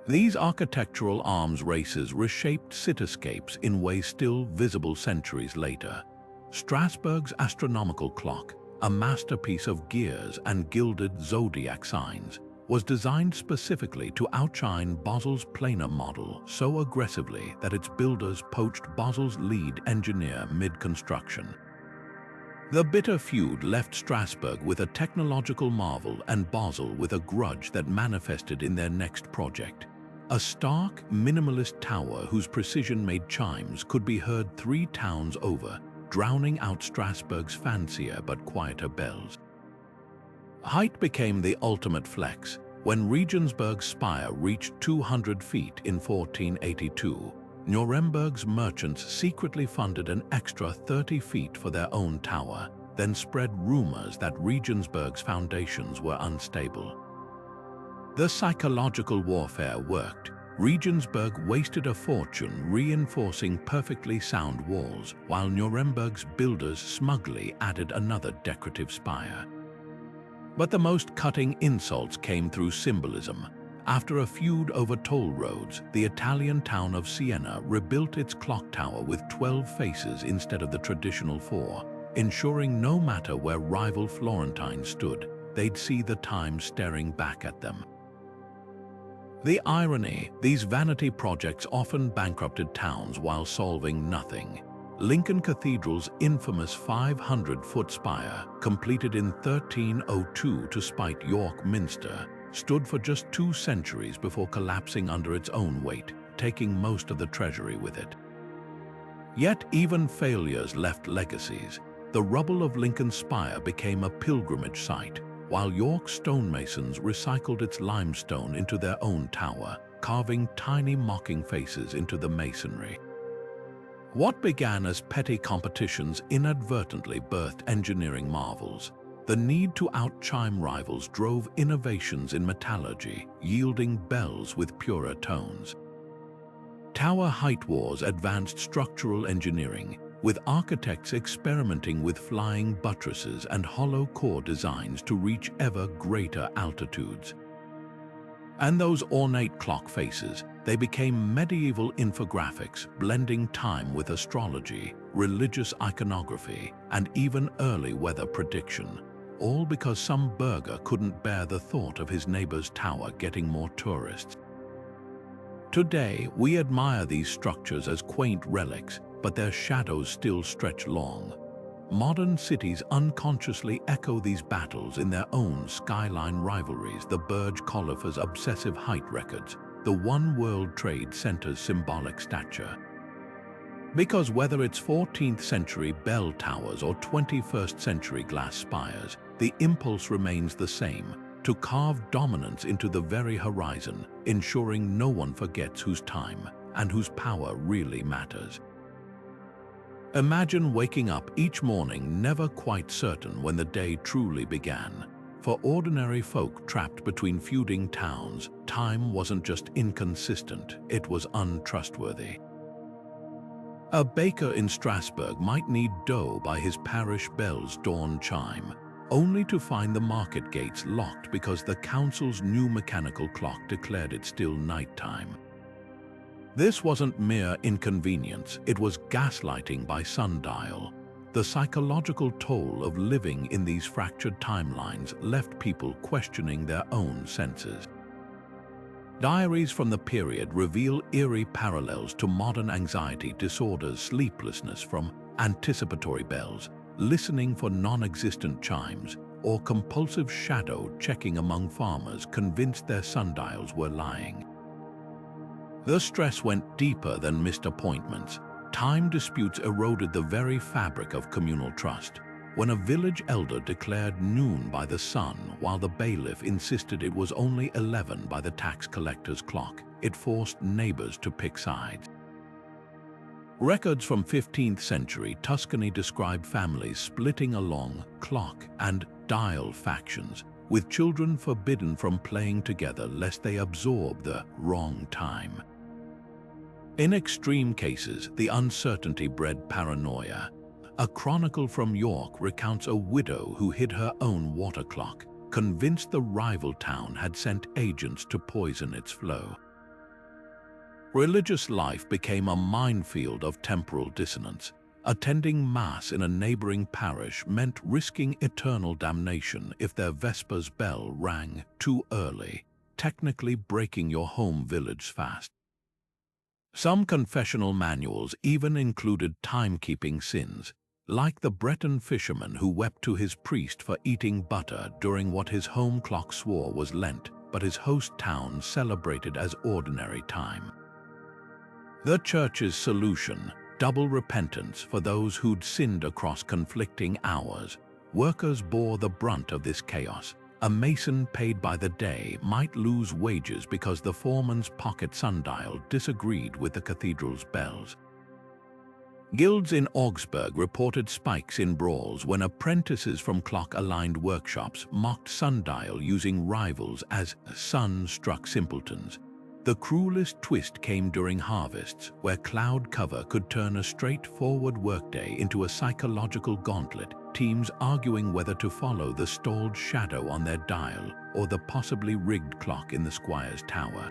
These architectural arms races reshaped cityscapes in ways still visible centuries later. Strasbourg's astronomical clock, a masterpiece of gears and gilded zodiac signs, was designed specifically to outshine Basel's planar model so aggressively that its builders poached Basel's lead engineer mid-construction. The bitter feud left Strasbourg with a technological marvel and Basel with a grudge that manifested in their next project. A stark, minimalist tower whose precision made chimes could be heard 3 towns over, drowning out Strasbourg's fancier but quieter bells. Height became the ultimate flex. When Regensburg's spire reached 200 feet in 1482, Nuremberg's merchants secretly funded an extra 30 feet for their own tower, then spread rumors that Regensburg's foundations were unstable. The psychological warfare worked. Regensburg wasted a fortune reinforcing perfectly sound walls, while Nuremberg's builders smugly added another decorative spire. But the most cutting insults came through symbolism. After a feud over toll roads, the Italian town of Siena rebuilt its clock tower with 12 faces instead of the traditional 4, ensuring no matter where rival Florentines stood, they'd see the time staring back at them. The irony, these vanity projects often bankrupted towns while solving nothing. Lincoln Cathedral's infamous 500-foot spire, completed in 1302 to spite York Minster, stood for just 2 centuries before collapsing under its own weight, taking most of the treasury with it. Yet even failures left legacies. The rubble of Lincoln's spire became a pilgrimage site, while York stonemasons recycled its limestone into their own tower, carving tiny mocking faces into the masonry. What began as petty competitions inadvertently birthed engineering marvels. The need to outchime rivals drove innovations in metallurgy, yielding bells with purer tones. Tower height wars advanced structural engineering, with architects experimenting with flying buttresses and hollow core designs to reach ever greater altitudes. And those ornate clock faces, they became medieval infographics blending time with astrology, religious iconography, and even early weather prediction, all because some burgher couldn't bear the thought of his neighbor's tower getting more tourists. Today, we admire these structures as quaint relics, but their shadows still stretch long. Modern cities unconsciously echo these battles in their own skyline rivalries, the Burj Khalifa's obsessive height records, the One World Trade Center's symbolic stature. Because whether it's 14th century bell towers or 21st century glass spires, the impulse remains the same: to carve dominance into the very horizon, ensuring no one forgets whose time and whose power really matters. Imagine waking up each morning never quite certain when the day truly began. For ordinary folk trapped between feuding towns, time wasn't just inconsistent, it was untrustworthy. A baker in Strasbourg might need dough by his parish bell's dawn chime, only to find the market gates locked because the council's new mechanical clock declared it still nighttime. This wasn't mere inconvenience, it was gaslighting by sundial. The psychological toll of living in these fractured timelines left people questioning their own senses. Diaries from the period reveal eerie parallels to modern anxiety disorders, sleeplessness from anticipatory bells, listening for non-existent chimes, or compulsive shadow checking among farmers convinced their sundials were lying. The stress went deeper than missed appointments. Time disputes eroded the very fabric of communal trust. When a village elder declared noon by the sun while the bailiff insisted it was only 11 by the tax collector's clock, it forced neighbors to pick sides. Records from 15th century Tuscany describe families splitting along clock and dial factions, with children forbidden from playing together lest they absorb the wrong time. In extreme cases, the uncertainty bred paranoia. A chronicle from York recounts a widow who hid her own water clock, convinced the rival town had sent agents to poison its flow. Religious life became a minefield of temporal dissonance. Attending Mass in a neighboring parish meant risking eternal damnation if their Vespers bell rang too early, technically breaking your home village fast. Some confessional manuals even included timekeeping sins, like the Breton fisherman who wept to his priest for eating butter during what his home clock swore was Lent, but his host town celebrated as ordinary time. The Church's solution: double repentance for those who'd sinned across conflicting hours. Workers bore the brunt of this chaos. A mason paid by the day might lose wages because the foreman's pocket sundial disagreed with the cathedral's bells. Guilds in Augsburg reported spikes in brawls when apprentices from clock-aligned workshops mocked sundial using rivals as sun-struck simpletons. The cruelest twist came during harvests, where cloud cover could turn a straightforward workday into a psychological gauntlet, teams arguing whether to follow the stalled shadow on their dial or the possibly rigged clock in the squire's tower.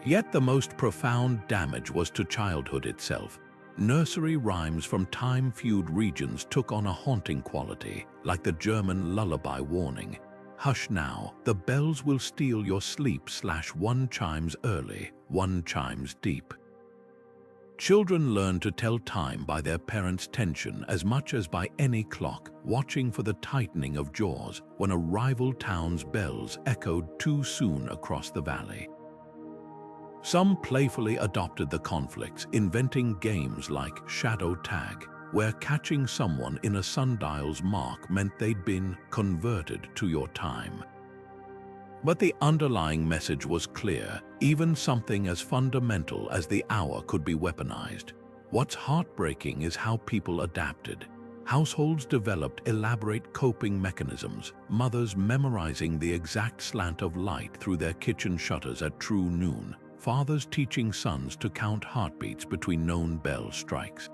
Yet the most profound damage was to childhood itself. Nursery rhymes from time-feud regions took on a haunting quality, like the German lullaby warning. Hush now, the bells will steal your sleep / one chimes early, one chimes deep. Children learn to tell time by their parents' tension as much as by any clock, watching for the tightening of jaws when a rival town's bells echoed too soon across the valley. Some playfully adopted the conflicts, inventing games like shadow tag, where catching someone in a sundial's mark meant they'd been converted to your time. But the underlying message was clear: even something as fundamental as the hour could be weaponized. What's heartbreaking is how people adapted. Households developed elaborate coping mechanisms, mothers memorizing the exact slant of light through their kitchen shutters at true noon, fathers teaching sons to count heartbeats between known bell strikes.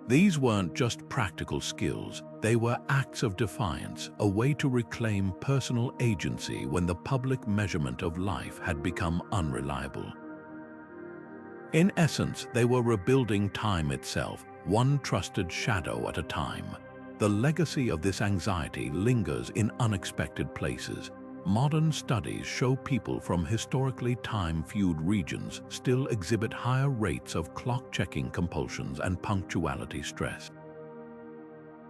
These weren't just practical skills, they were acts of defiance, a way to reclaim personal agency when the public measurement of life had become unreliable. In essence, they were rebuilding time itself, one trusted shadow at a time. The legacy of this anxiety lingers in unexpected places. Modern studies show people from historically time-feud regions still exhibit higher rates of clock-checking compulsions and punctuality stress.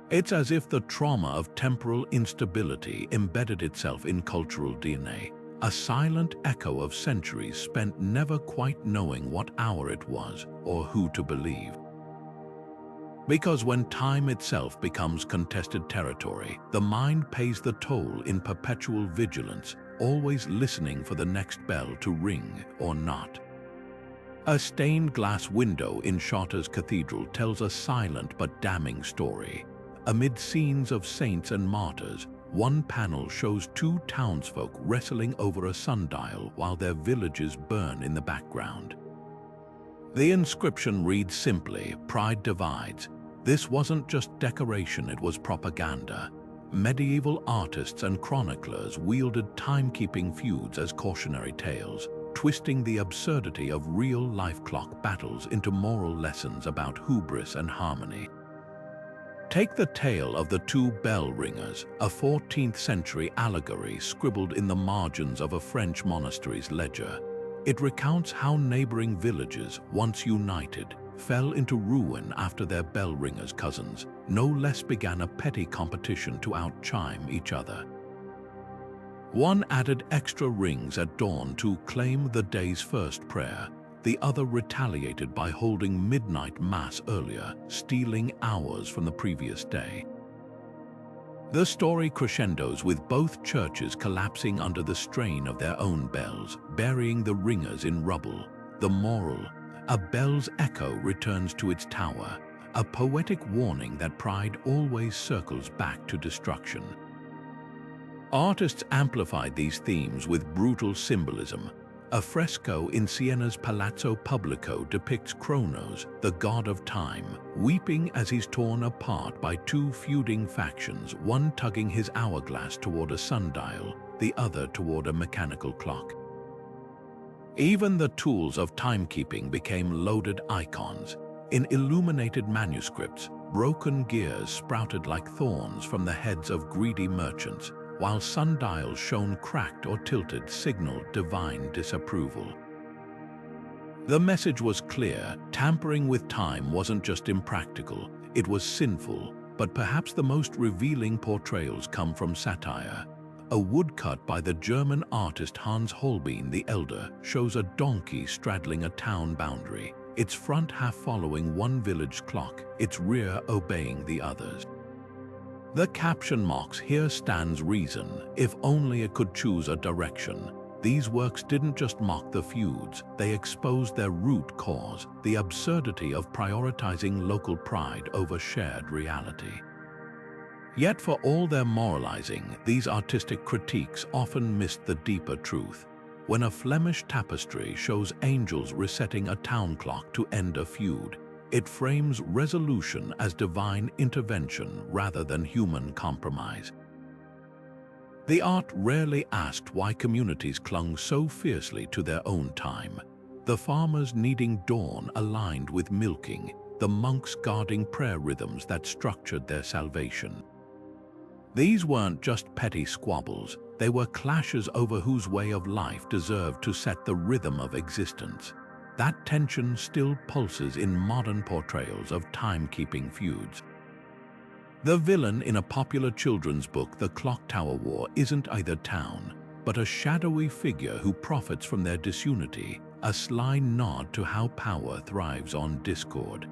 It's as if the trauma of temporal instability embedded itself in cultural DNA, a silent echo of centuries spent never quite knowing what hour it was or who to believe. Because when time itself becomes contested territory, the mind pays the toll in perpetual vigilance, always listening for the next bell to ring or not. A stained glass window in Chartres Cathedral tells a silent but damning story. Amid scenes of saints and martyrs, one panel shows two townsfolk wrestling over a sundial while their villages burn in the background. The inscription reads simply, "Pride divides." This wasn't just decoration, it was propaganda. Medieval artists and chroniclers wielded timekeeping feuds as cautionary tales, twisting the absurdity of real-life clock battles into moral lessons about hubris and harmony. Take the tale of the two bell ringers, a 14th-century allegory scribbled in the margins of a French monastery's ledger. It recounts how neighboring villages, once united, fell into ruin after their bell ringers' cousins no less began a petty competition to out-chime each other. One added extra rings at dawn to claim the day's first prayer. The other retaliated by holding midnight mass earlier, stealing hours from the previous day. The story crescendos with both churches collapsing under the strain of their own bells, burying the ringers in rubble. The moral: a bell's echo returns to its tower, a poetic warning that pride always circles back to destruction. Artists amplified these themes with brutal symbolism. A fresco in Siena's Palazzo Pubblico depicts Kronos, the god of time, weeping as he's torn apart by two feuding factions, one tugging his hourglass toward a sundial, the other toward a mechanical clock. Even the tools of timekeeping became loaded icons. In illuminated manuscripts, broken gears sprouted like thorns from the heads of greedy merchants, while sundials shone cracked or tilted signaled divine disapproval. The message was clear: tampering with time wasn't just impractical, it was sinful. But perhaps the most revealing portrayals come from satire. A woodcut by the German artist Hans Holbein the Elder shows a donkey straddling a town boundary, its front half following one village clock, its rear obeying the others. The caption mocks, "Here stands reason, if only it could choose a direction." These works didn't just mock the feuds, they exposed their root cause, the absurdity of prioritizing local pride over shared reality. Yet for all their moralizing, these artistic critiques often missed the deeper truth. When a Flemish tapestry shows angels resetting a town clock to end a feud, it frames resolution as divine intervention rather than human compromise. The art rarely asked why communities clung so fiercely to their own time. The farmers needing dawn aligned with milking, the monks guarding prayer rhythms that structured their salvation. These weren't just petty squabbles, they were clashes over whose way of life deserved to set the rhythm of existence. That tension still pulses in modern portrayals of timekeeping feuds. The villain in a popular children's book, The Clock Tower War, isn't either town, but a shadowy figure who profits from their disunity, a sly nod to how power thrives on discord.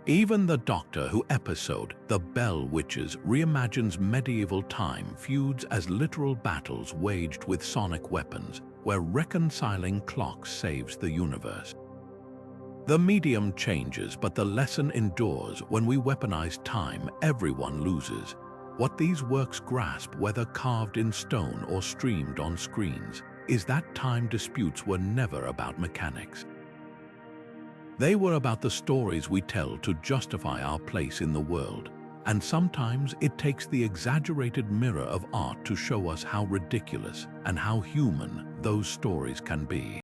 Even the Doctor Who episode, The Bell Witches, reimagines medieval time feuds as literal battles waged with sonic weapons, where reconciling clocks saves the universe. The medium changes, but the lesson endures. When we weaponize time, everyone loses. What these works grasp, whether carved in stone or streamed on screens, is that time disputes were never about mechanics. They were about the stories we tell to justify our place in the world, and sometimes it takes the exaggerated mirror of art to show us how ridiculous and how human those stories can be.